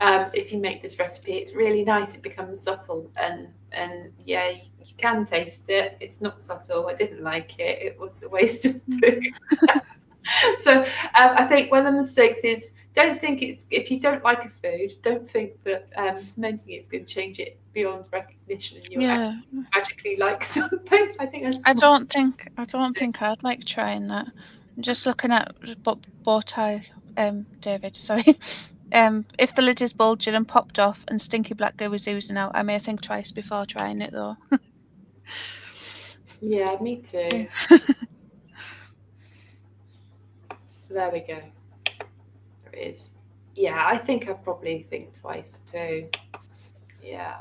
if you make this recipe. It's really nice. It becomes subtle, and yeah, you can taste it. It's not subtle. I didn't like it. It was a waste of food." So I think one of the mistakes is, don't think it's, if you don't like a food, don't think that fermenting it's going to change it beyond recognition and you'll actually magically like something. I think that's. I don't think I'd like trying that. I'm just looking at bow tie David, sorry. If the lid is bulging and popped off and stinky black goo is oozing out, I may think twice before trying it though. Yeah, me too. Yeah. There we go. There it is. Yeah, I think I'd probably think twice too. Yeah.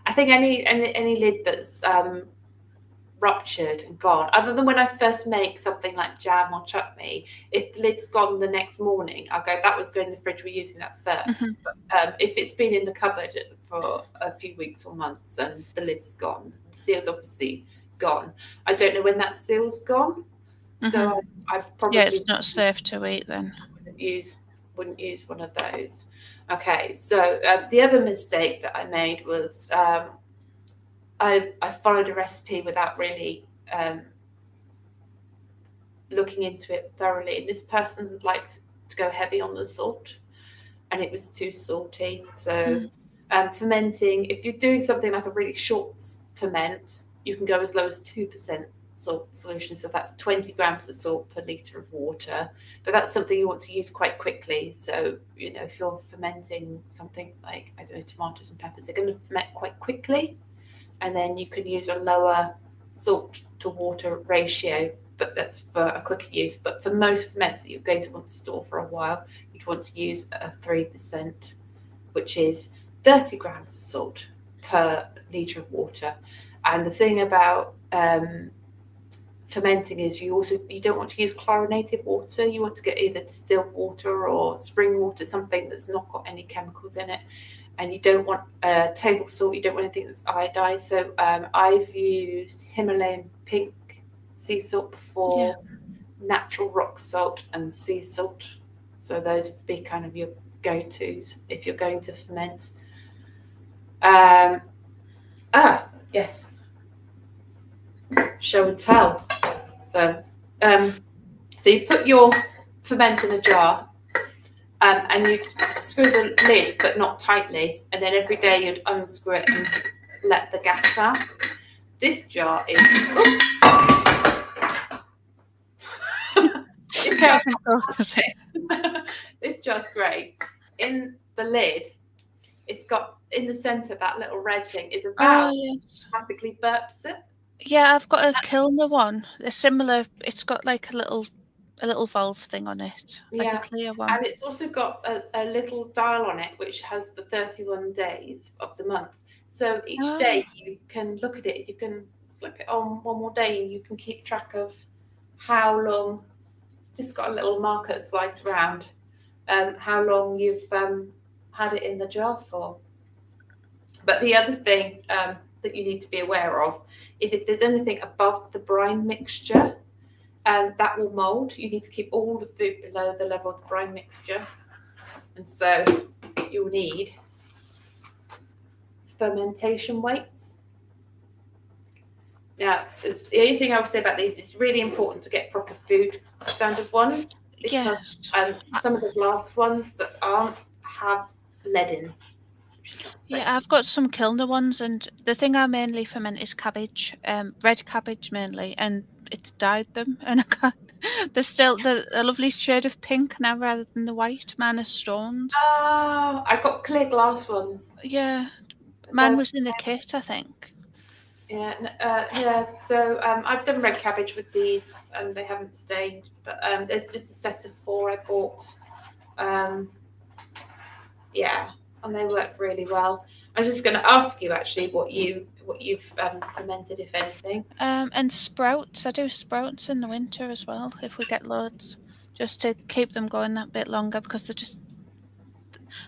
I think any lid that's ruptured and gone, other than when I first make something like jam or chutney, if the lid's gone the next morning, I'll go, that was going in the fridge, we're using that first. But, if it's been in the cupboard for a few weeks or months and the lid's gone, the seal's obviously gone. I don't know when that seal's gone, so I probably it's not safe to eat then. wouldn't use one of those. Okay, so the other mistake that I made was I followed a recipe without really looking into it thoroughly. And this person liked to go heavy on the salt, and it was too salty. So fermenting, if you're doing something like a really short ferment, you can go as low as 2% salt solution. So that's 20 grams of salt per litre of water. But that's something you want to use quite quickly. So, if you're fermenting something like, I don't know, tomatoes and peppers, they're going to ferment quite quickly. And then you can use a lower salt to water ratio, but that's for a quicker use. But for most ferments that you're going to want to store for a while, you'd want to use a 3%, which is 30 grams of salt per litre of water. And the thing about fermenting is you don't want to use chlorinated water. You want to get either distilled water or spring water, something that's not got any chemicals in it. And you don't want table salt, you don't want anything that's iodized. So I've used Himalayan pink sea salt before, natural rock salt and sea salt. So those would be kind of your go-tos if you're going to ferment. Yes. Show and tell. So you put your ferment in a jar. And you'd screw the lid, but not tightly. And then every day you'd unscrew it and let the gas out. This jar is... This jar's great. In the lid, it's got, in the centre, that little red thing is a valve. Practically burps it. Yeah, I've got a Kilner one. A similar, it's got like a little valve thing on it, like a clear one. And it's also got a little dial on it which has the 31 days of the month. So each day you can look at it, you can slip it on one more day, and you can keep track of how long. It's just got a little marker that slides around, how long you've had it in the jar for. But the other thing that you need to be aware of is if there's anything above the brine mixture, that will mould. You need to keep all the food below the level of the brine mixture. And so you'll need fermentation weights. Now, the only thing I would say about these, it's really important to get proper food standard ones, because some of the glass ones that aren't have lead in. Yeah, I've got some Kilner ones, and the thing I mainly ferment is cabbage, red cabbage mainly, and it's dyed them, and I can't. They're still a lovely shade of pink now rather than the white. Mine are stones. Oh, I got clear glass ones. Yeah, mine was in the kit, I think. Yeah. So I've done red cabbage with these, and they haven't stained. But there's just a set of 4 I bought. And they work really well. I was just going to ask you actually what you've fermented, if anything. And sprouts. I do sprouts in the winter as well if we get loads, just to keep them going that bit longer, because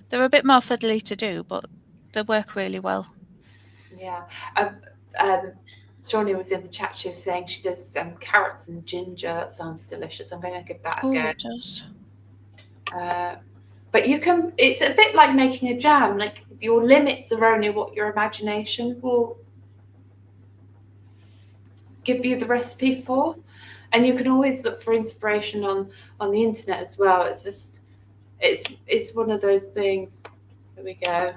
they're a bit more fiddly to do, but they work really well. Yeah. Shawnee was in the chat. She was saying she does carrots and ginger. That sounds delicious. I'm going to give that a go. It does. But it's a bit like making a jam. Like, your limits are only what your imagination will give you the recipe for. And you can always look for inspiration on the internet as well. It's just, it's one of those things. Here we go.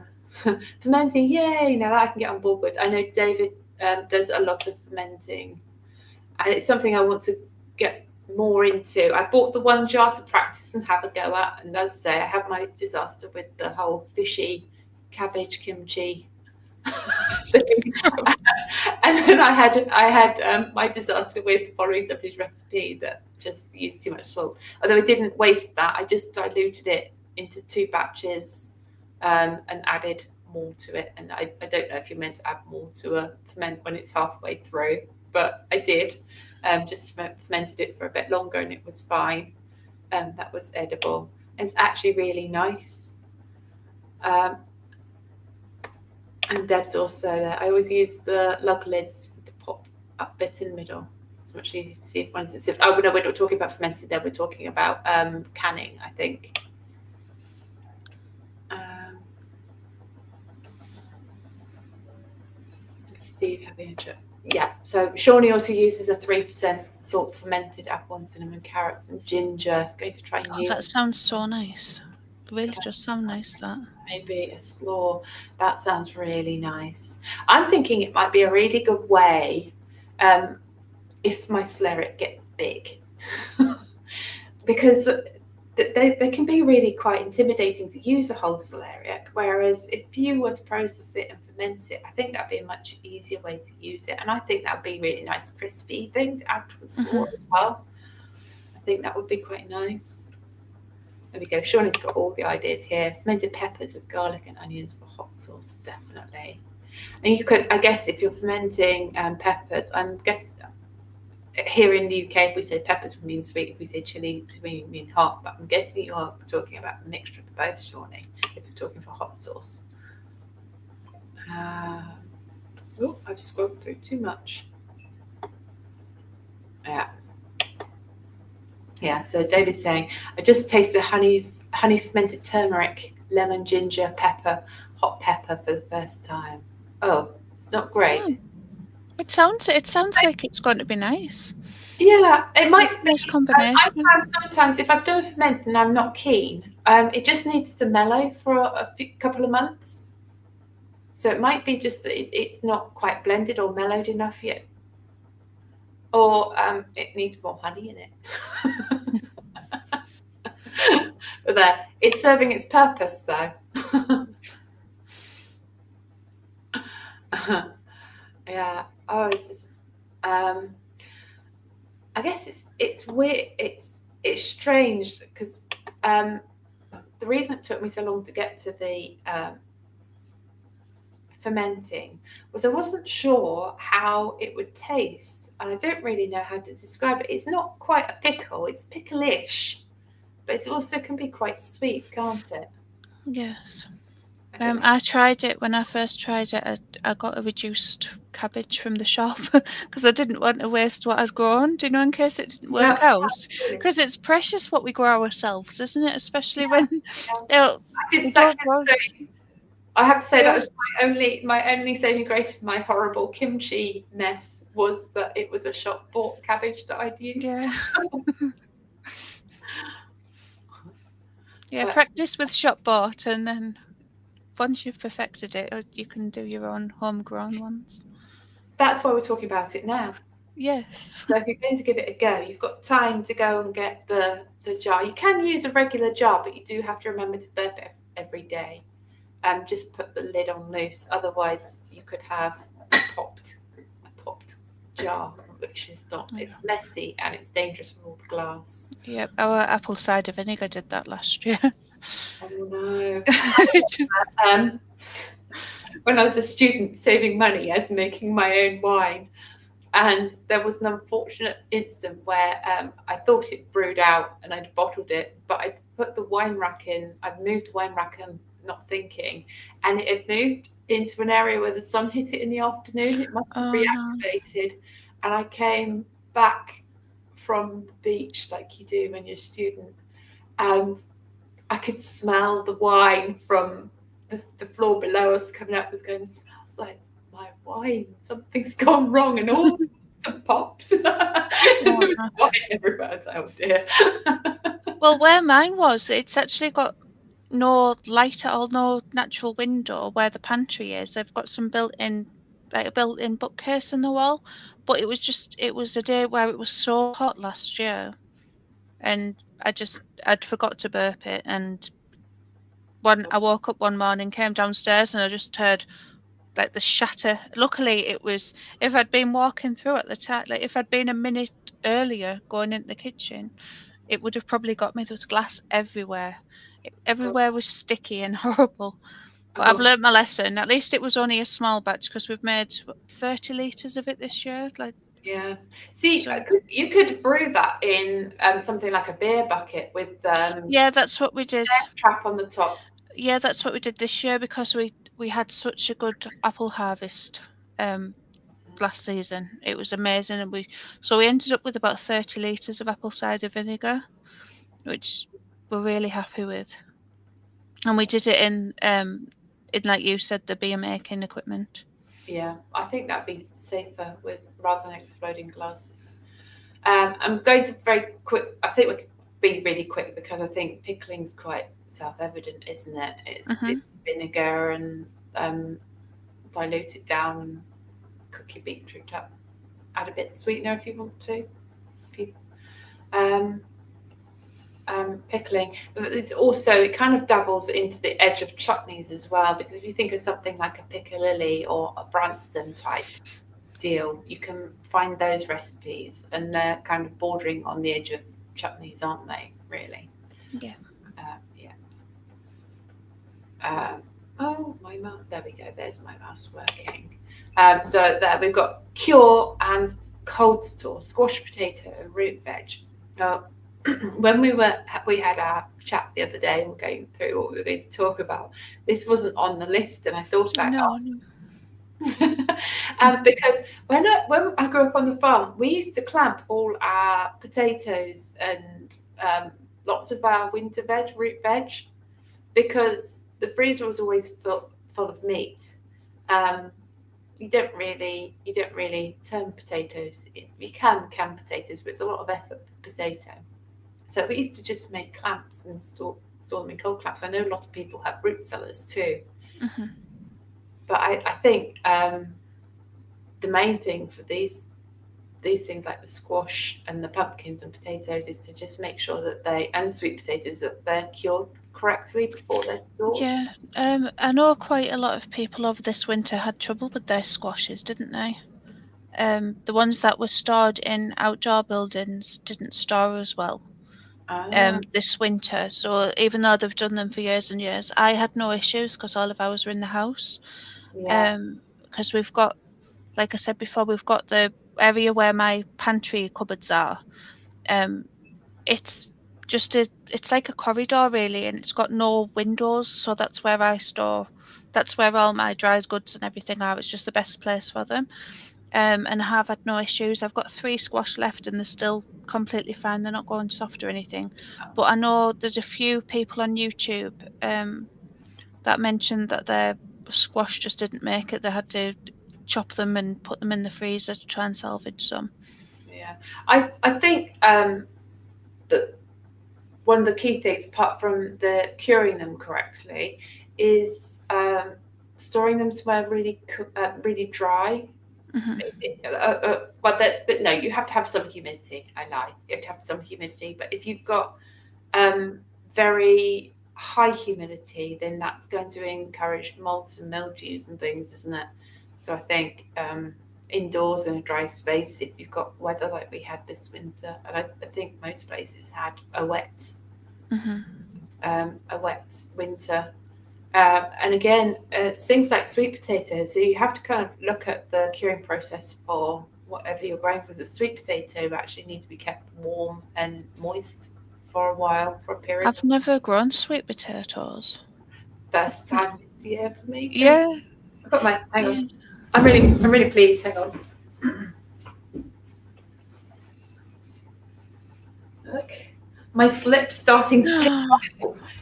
Fermenting, yay, that I can get on board with. I know David does a lot of fermenting. And it's something I want to get more into. I bought the one jar to practice and have a go at, and as I say, I had my disaster with the whole fishy cabbage kimchi thing. And then I had my disaster with following somebody's recipe that just used too much salt. Although I didn't waste that, I just diluted it into 2 batches and added more to it. And I don't know if you're meant to add more to a ferment when it's halfway through, but I did. Just fermented it for a bit longer and it was fine. That was edible. And it's actually really nice. And Deb's also there. I always use the lug lids with the pop up bit in the middle. It's much easier to see if one's a oh no, we're not talking about fermented there, we're talking about canning, I think. Steve having a chat. Yeah, so Shawnee also uses a 3% salt fermented apple and cinnamon, carrots and ginger. Going to try and use. That sounds so nice. It really does sound nice, that. Maybe a slaw. That sounds really nice. I'm thinking it might be a really good way if my slurrit get big. Because they can be really quite intimidating to use a whole celeriac, whereas if you were to process it and ferment it, I think that'd be a much easier way to use it. And I think that'd be a really nice crispy thing to add to the slaw as well. I think that would be quite nice. There we go. Shawnee's got all the ideas here. Fermented peppers with garlic and onions for hot sauce, definitely. And you could, I guess, if you're fermenting peppers, I'm guessing here in the UK, if we say peppers, we mean sweet. If we say chili, we mean hot. But I'm guessing you are talking about a mixture of both, Shawnee, if you're talking for hot sauce. Oh, I've scrolled through too much. Yeah, so David's saying, I just tasted honey fermented turmeric, lemon, ginger, pepper, hot pepper for the first time. Oh, it's not great. Oh. It sounds like it's going to be nice. Yeah, it might be. Nice combination. I found sometimes if I've done a ferment and I'm not keen, it just needs to mellow for a couple of months. So it might be just that it's not quite blended or mellowed enough yet. Or it needs more honey in it. But there, it's serving its purpose though. Yeah. Oh, it's just. I guess it's weird. It's strange because the reason it took me so long to get to the fermenting was I wasn't sure how it would taste, and I don't really know how to describe it. It's not quite a pickle; it's picklish, but it also can be quite sweet, can't it? Yes. I tried it when I first tried it. I got a reduced cabbage from the shop because I didn't want to waste what I'd grown, do you know, in case it didn't work out. Because it's precious what we grow ourselves, isn't it? Especially when I have to say that was my only saving grace for my horrible kimchi mess was that it was a shop bought cabbage that I'd used. Yeah. Yeah, practice with shop bought, and then once you've perfected it, you can do your own homegrown ones. That's why we're talking about it now. Yes. So if you're going to give it a go, you've got time to go and get the jar. You can use a regular jar, but you do have to remember to burp it every day. Just put the lid on loose. Otherwise, you could have a popped jar, which is not. It's messy and it's dangerous for all the glass. Yep, our apple cider vinegar did that last year. Oh no. When I was a student saving money, I was making my own wine, and there was an unfortunate incident where I thought it brewed out and I'd bottled it, but I put the wine rack in. I'd moved the wine rack and not thinking, and it had moved into an area where the sun hit it in the afternoon. It must have reactivated, and I came back from the beach like you do when you're a student, and I could smell the wine from the floor below us coming up. Was going, it smells like my wine. Something's gone wrong, and all have popped. There was wine everywhere. So, oh dear. Well, where mine was, it's actually got no light at all, no natural window where the pantry is. They've got some built-in bookcase in the wall, but it was a day where it was so hot last year and I'd forgot to burp it, and when I woke up one morning, came downstairs, and I just heard like the shatter. Luckily, it was, if I'd been walking through at the time, like if I'd been a minute earlier going into the kitchen, it would have probably got me. There was glass everywhere. Everywhere was sticky and horrible. But I've Oh, learnt my lesson. At least it was only a small batch because we've made 30 litres of it this year. Like, yeah. See, so you could brew that in something like a beer bucket with yeah, that's what we did. trap on the top. Yeah, that's what we did this year because we had such a good apple harvest last season. It was amazing, and we ended up with about 30 litres of apple cider vinegar, which we're really happy with. And we did it in like you said, the beer making equipment. Yeah, I think that'd be safer with rather than exploding glasses. I'm going to very quick. I think we could be really quick because I think pickling's quite self-evident, isn't it? It's vinegar and dilute it down and cook your beetroot up. Add a bit of sweetener if you want to. If you, um, pickling. It's also, it kind of dabbles into the edge of chutneys as well, because if you think of something like a piccalilli or a Branston type deal, you can find those recipes, and they're kind of bordering on the edge of chutneys, aren't they? Really? Yeah. Yeah. Oh, my mouse. There we go. There's my mouse working. So there we've got cure and cold store squash potato and root veg. When we had our chat the other day, and we're going through what we were going to talk about. This wasn't on the list, and I thought about it because when I grew up on the farm, we used to clamp all our potatoes and lots of our winter veg, root veg, because the freezer was always full of meat. You don't really turn potatoes. You can potatoes, but it's a lot of effort for potato. So we used to just make clamps and store them in cold clamps. I know a lot of people have root cellars too. Mm-hmm. But I think the main thing for these things like the squash and the pumpkins and potatoes is to just make sure that and sweet potatoes, that they're cured correctly before they're stored. Yeah, I know quite a lot of people over this winter had trouble with their squashes, didn't they? The ones that were stored in outdoor buildings didn't store as well this winter. So even though they've done them for years and years, I had no issues because all of ours were in the house. Yeah. Because we've got, like I said before, we've got the area where my pantry cupboards are. It's just it's like a corridor really, and it's got no windows, so that's where I store. That's where all my dried goods and everything are. It's just the best place for them. And I have had no issues. I've got 3 squash left, and they're still completely fine. They're not going soft or anything. But I know there's a few people on YouTube that mentioned that their squash just didn't make it. They had to chop them and put them in the freezer to try and salvage some. Yeah, I think that one of the key things, apart from the curing them correctly, is storing them somewhere really dry. Mm-hmm. No, you have to have some humidity. I lie. You have to have some humidity. But if you've got very high humidity, then that's going to encourage molds and mildews and things, isn't it? So I think indoors in a dry space, if you've got weather like we had this winter, and I think most places had a wet winter. And again, things like sweet potatoes. So you have to kind of look at the curing process for whatever you're growing, because a sweet potato actually needs to be kept warm and moist for a while, for a period. I've never grown sweet potatoes. First time this year for me. Yeah. I've got my hang on. I'm really pleased. Hang on. Look, my slip's starting to take off.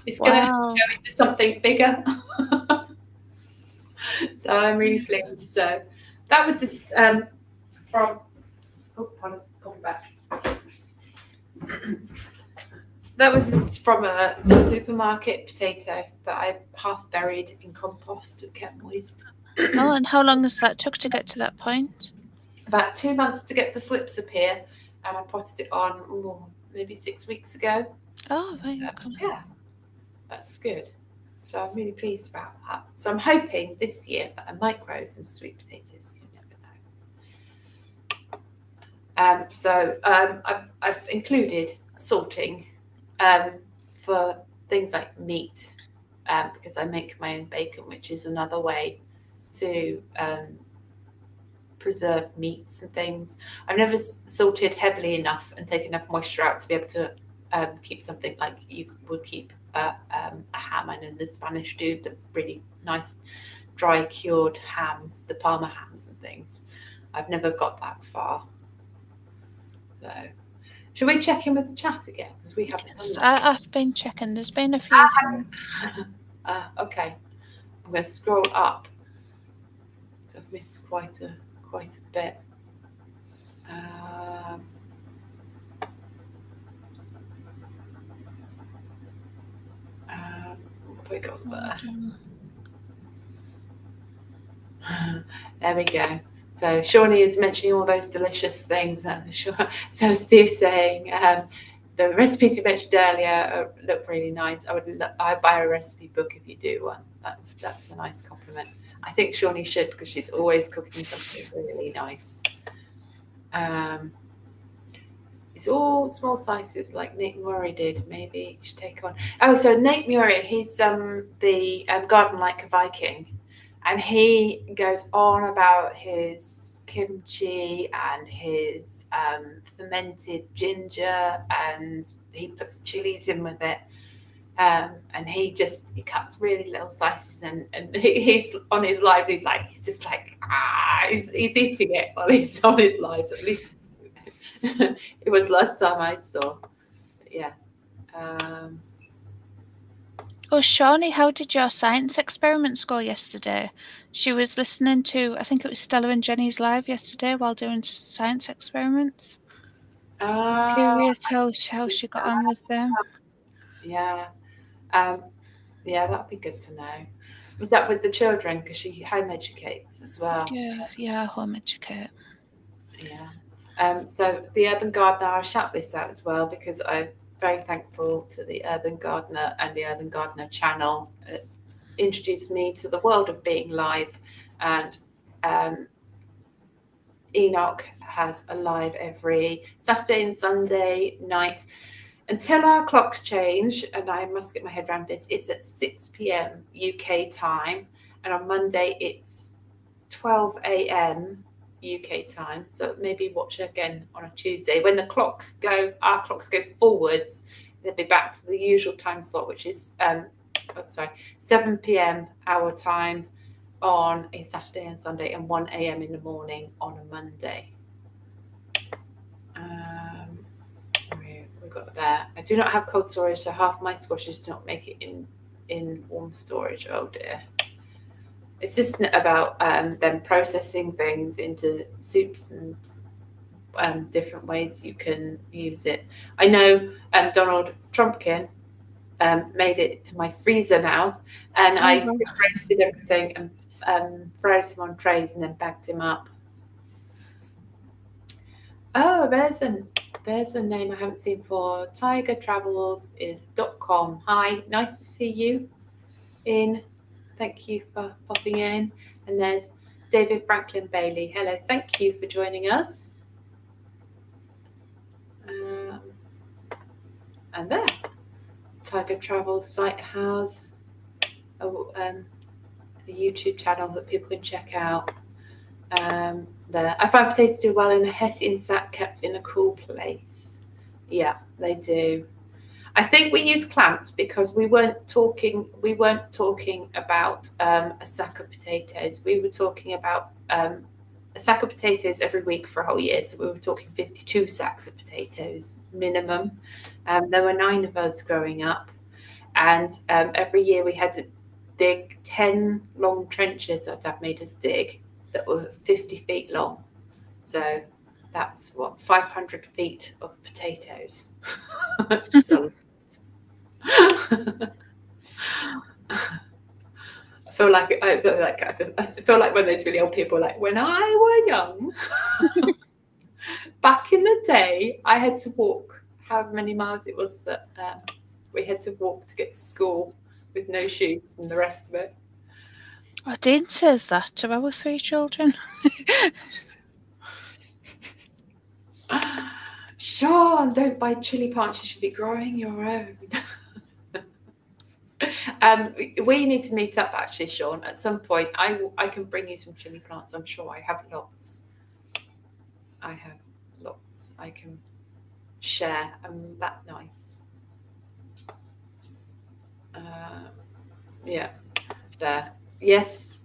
It's going to go into something bigger. So I'm really pleased. So that was just from. Oh, pardon, coming back. That was just from a supermarket potato that I half buried in compost and kept moist. Oh, and how long has that took to get to that point? About 2 months to get the slips appear, and I potted it on maybe 6 weeks ago. Oh, right. So, Okay. yeah, that's good. So I'm really pleased about that. So I'm hoping this year that I might grow some sweet potatoes. You never know. I've included salting for things like meat because I make my own bacon, which is another way to preserve meats and things. I've never salted heavily enough and taken enough moisture out to be able to keep something like you would keep a ham. I know the Spanish do the really nice dry cured hams, the Parma hams and things. I've never got that far. So, should we check in with the chat again? Because we haven't done that. I've been checking. There's been a few things. Okay, I'm going to scroll up. I've missed quite a bit. What have we got there? There we go. So Shawnee is mentioning all those delicious things. So Steve's saying the recipes you mentioned earlier look really nice. I'd buy a recipe book if you do one. That's a nice compliment. I think Shawnee should because she's always cooking something really nice. It's all small slices like Nate Murray did. Maybe you should take on. Oh, so Nate Murray, he's the Garden Like a Viking. And he goes on about his kimchi and his fermented ginger, and he puts chilies in with it. And he cuts really little slices, and he's on his lives. He's just like he's eating it while he's on his lives. At least it was last time I saw. But yes. Oh, Shawnee, how did your science experiments go yesterday? She was listening to, I think it was Stella and Jenny's live yesterday while doing science experiments. I was curious how she got on with them. Yeah. Yeah, that'd be good to know. Was that with the children? Because she home educates as well. Yeah, home educate. Yeah. So the Urban Gardener, I'll shout this out as well because I'm very thankful to the Urban Gardener and the Urban Gardener channel. It introduced me to the world of being live, and Enoch has a live every Saturday and Sunday night until our clocks change, and I must get my head around this. It's at 6 p.m. UK time, and on Monday it's 12 a.m. UK time. So maybe watch it again on a Tuesday. When our clocks go forwards, they'll be back to the usual time slot, which is 7 p.m. our time on a Saturday and Sunday, and 1 a.m. in the morning on a Monday. We got there. I do not have cold storage, so half my squashes do not make it in warm storage. Oh dear. It's just about them processing things into soups and different ways you can use it. I know Donald Trumpkin made it to my freezer now, and I roasted everything and fried them on trays and then bagged him up. Oh, there's a name I haven't seen before. Tigertravels.com. Hi, nice to see you in. Thank you for popping in. And there's David Franklin Bailey. Hello, thank you for joining us. And there, Tiger Travels site has a YouTube channel that people can check out. There, I find potatoes do well in a Hessian sack kept in a cool place. Yeah, they do. I think we use clamps because we weren't talking about a sack of potatoes. We were talking about a sack of potatoes every week for a whole year. So we were talking 52 sacks of potatoes minimum. There were 9 of us growing up, and every year we had to dig 10 long trenches that Dad made us dig that were 50 feet long. So that's 500 feet of potatoes. So I feel like when those really old people are like, when I were young, back in the day, I had to walk however many miles it was that we had to walk to get to school with no shoes and the rest of it. Oh, Dean says that to our 3 children. Sean, don't buy chili plants. You should be growing your own. We need to meet up actually, Sean. At some point, I can bring you some chili plants. I'm sure I have lots. I can share. I'm that nice. Yeah, there. Yes,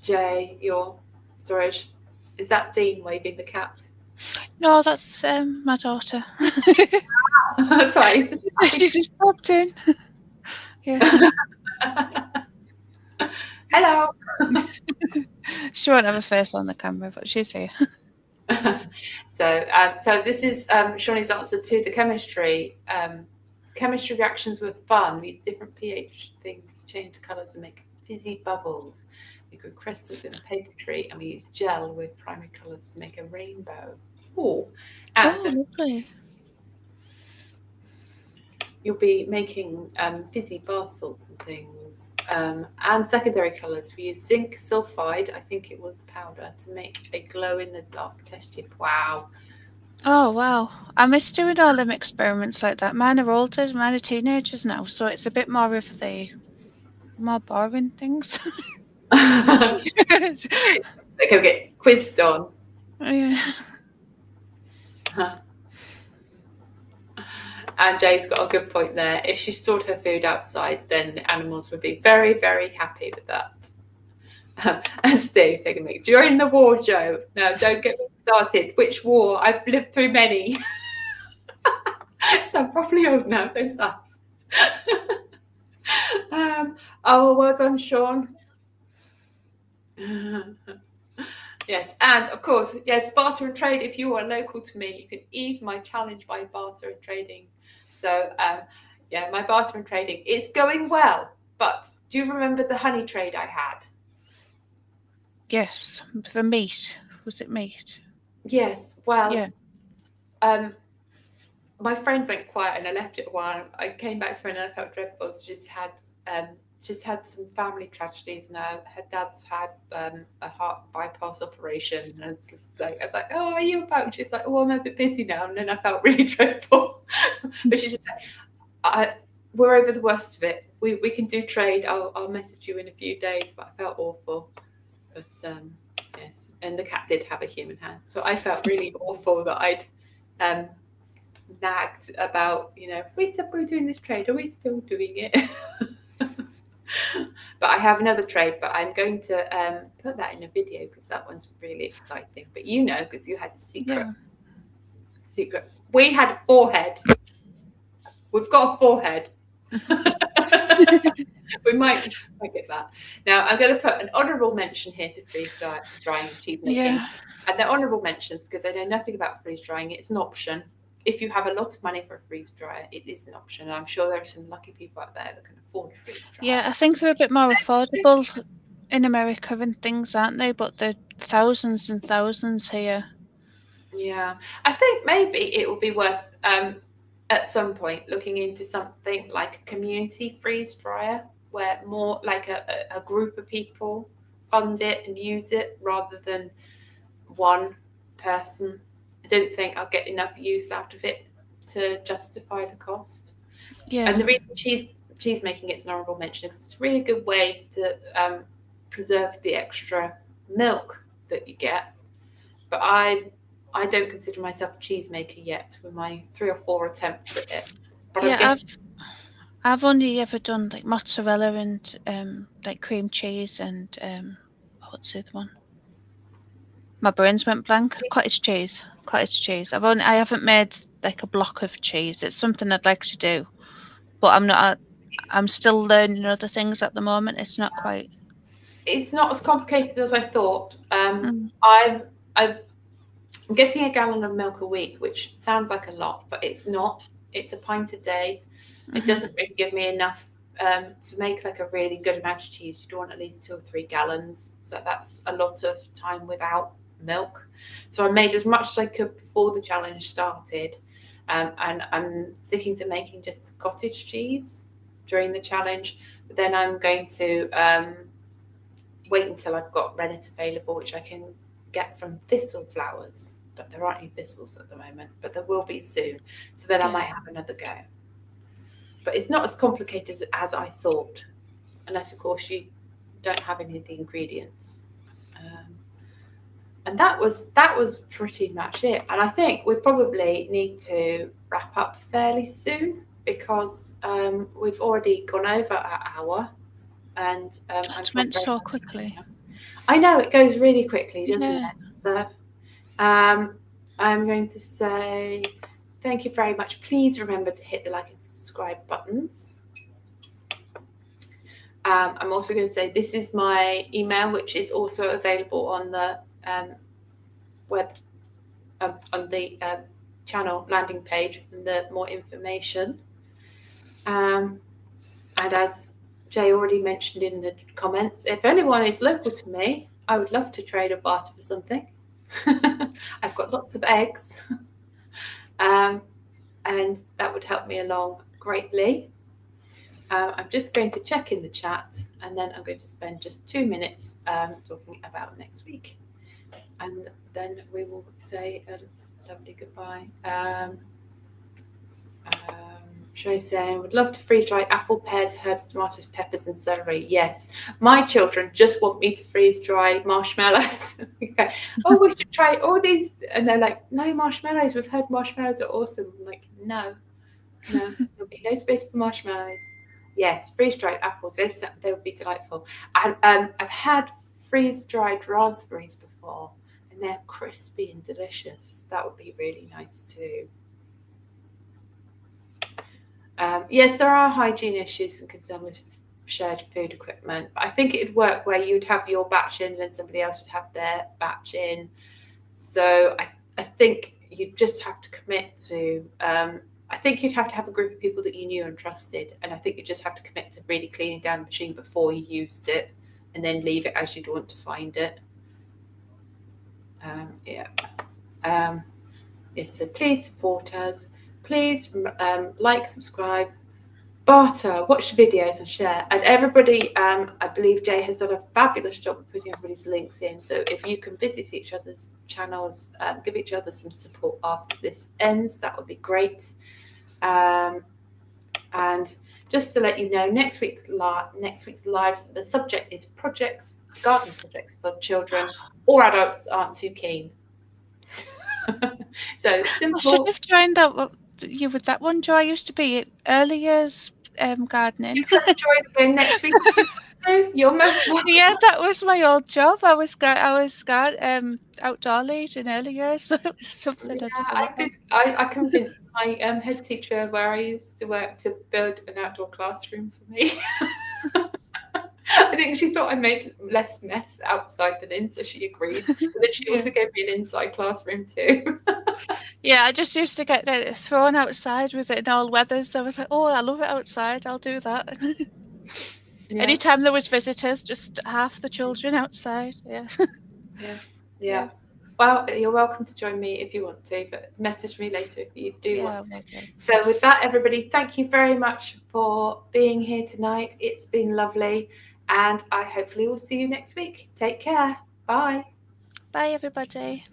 Jay, your storage. Is that Dean waving the cat? No, that's my daughter. That's right. She's just popped in. Yeah. Hello. She won't have a face on the camera, but she's here. So this is Shawnee's answer to the chemistry. Chemistry reactions were fun. These different pH things change colours and make fizzy bubbles. We grew crystals in a paper tree, and we used gel with primary colours to make a rainbow. Oh, and lovely. You'll be making fizzy bath salts and things. And secondary colours. We use zinc sulfide, I think it was powder, to make a glow-in-the-dark test tube. Wow. Oh, wow. I miss doing all them experiments like that. Mine are older, mine are teenagers now, so it's a bit more of the more boring things. They can get quizzed on. Yeah. And Jay's got a good point there. If she stored her food outside, then the animals would be very, very happy with that. And Steve, take a minute. During the war, Joe. No, don't get me started. Which war? I've lived through many. So I'm probably old now, don't I? Oh, well done, Sean. Yes, and of course, yes, barter and trade. If you are local to me, you can ease my challenge by barter and trading. So, yeah, my barter and trading is going well. But do you remember the honey trade I had? Yes, for meat. Was it meat? Yes. Well, yeah. My friend went quiet and I left it a while. I came back to her and I felt dreadful. She's had some family tragedies, and her dad's had a heart bypass operation. And I was like, oh, are you about? And she's like, oh, I'm a bit busy now. And then I felt really dreadful. But she just said, we're over the worst of it. We can do trade. I'll message you in a few days. But I felt awful. But yes, and the cat did have a human hand, so I felt really awful that I'd nagged about, we said we're doing this trade. Are we still doing it? But I have another trade, but I'm going to put that in a video because that one's really exciting. But because you had a secret. We had a forehead. We've got a forehead. We might get that. Now I'm going to put an honourable mention here to freeze drying and cheese making. Yeah. And they're honourable mentions because I know nothing about freeze drying. It's an option. If you have a lot of money for a freeze dryer, it is an option. And I'm sure there are some lucky people out there that can afford a freeze dryer. Yeah, I think they're a bit more affordable in America and things, aren't they? But they're thousands and thousands here. Yeah, I think maybe it will be worth at some point looking into something like a community freeze dryer, where more like a group of people fund it and use it rather than one person. I don't think I'll get enough use out of it to justify the cost. Yeah. And the reason cheese making it's an honourable mention is it's a really good way to preserve the extra milk that you get. But I don't consider myself a cheese maker yet with my 3 or 4 attempts at it. But yeah, I've only ever done like mozzarella and like cream cheese and what's the other one? My brains went blank. Cottage cheese. I haven't made like a block of cheese. It's something I'd like to do, but I'm still learning other things at the moment. It's not quite. It's not as complicated as I thought. I'm getting a gallon of milk a week, which sounds like a lot, but it's not. It's a pint a day. It doesn't really give me enough to make like a really good amount of cheese. You want at least 2 or 3 gallons. So that's a lot of time without milk. So I made as much as I could before the challenge started. and I'm sticking to making just cottage cheese during the challenge. But then I'm going to wait until I've got rennet available, which I can get from thistle flowers. But there aren't any thistles at the moment, but there will be soon. So then I might have another go. But it's not as complicated as I thought, unless of course you don't have any of the ingredients. And that was pretty much it. And I think we probably need to wrap up fairly soon because we've already gone over our hour. And It's went so quickly. I know it goes really quickly, doesn't it? So I'm going to say thank you very much. Please remember to hit the like and subscribe buttons. I'm also going to say this is my email, which is also available on the web, on the channel landing page, and the more information. And as Jay already mentioned in the comments, if anyone is local to me, I would love to trade or barter for something. I've got lots of eggs, and that would help me along greatly. I'm just going to check in the chat, and then I'm going to spend just 2 minutes talking about next week, and then we will say a lovely goodbye. Shay saying, would love to freeze dry apple, pears, herbs, tomatoes, peppers, and celery. Yes, my children just want me to freeze dry marshmallows. Okay. Oh, we should try all these, and they're like, no marshmallows. We've heard marshmallows are awesome. I'm like, no, there'll be no space for marshmallows. Yes, freeze dried apples. They would be delightful. And I've had freeze dried raspberries before, and they're crispy and delicious. That would be really nice too. Yes, there are hygiene issues and concern with shared food equipment. But I think it'd work where you'd have your batch in and then somebody else would have their batch in. So I think you just have to commit to, I think you'd have to have a group of people that you knew and trusted. And I think you just have to commit to really cleaning down the machine before you used it and then leave it as you'd want to find it. Yes, so please support us. Please like, subscribe, barter, watch the videos and share. And everybody, I believe Jay has done a fabulous job of putting everybody's links in. So if you can visit each other's channels, give each other some support after this ends, that would be great. And just to let you know, next week's lives, the subject is garden projects for children or adults that aren't too keen. So simple. I should have joined up you with that one, Jo. I used to be at early years gardening. You can join again next week. You're most welcome. Yeah, that was my old job. I was outdoor lead in early years, so it was something I did. I convinced my head teacher where I used to work to build an outdoor classroom for me. I think she thought I made less mess outside than in, so she agreed. But then she also gave me an inside classroom too. Yeah, I just used to get thrown outside with it in all weathers. So I was like, oh, I love it outside. I'll do that. Yeah. Anytime there was visitors, just half the children outside. Yeah. Well, you're welcome to join me if you want to, but message me later if you do want to. Okay. So with that, everybody, thank you very much for being here tonight. It's been lovely, and I hopefully will see you next week. Take care. Bye. Bye, everybody.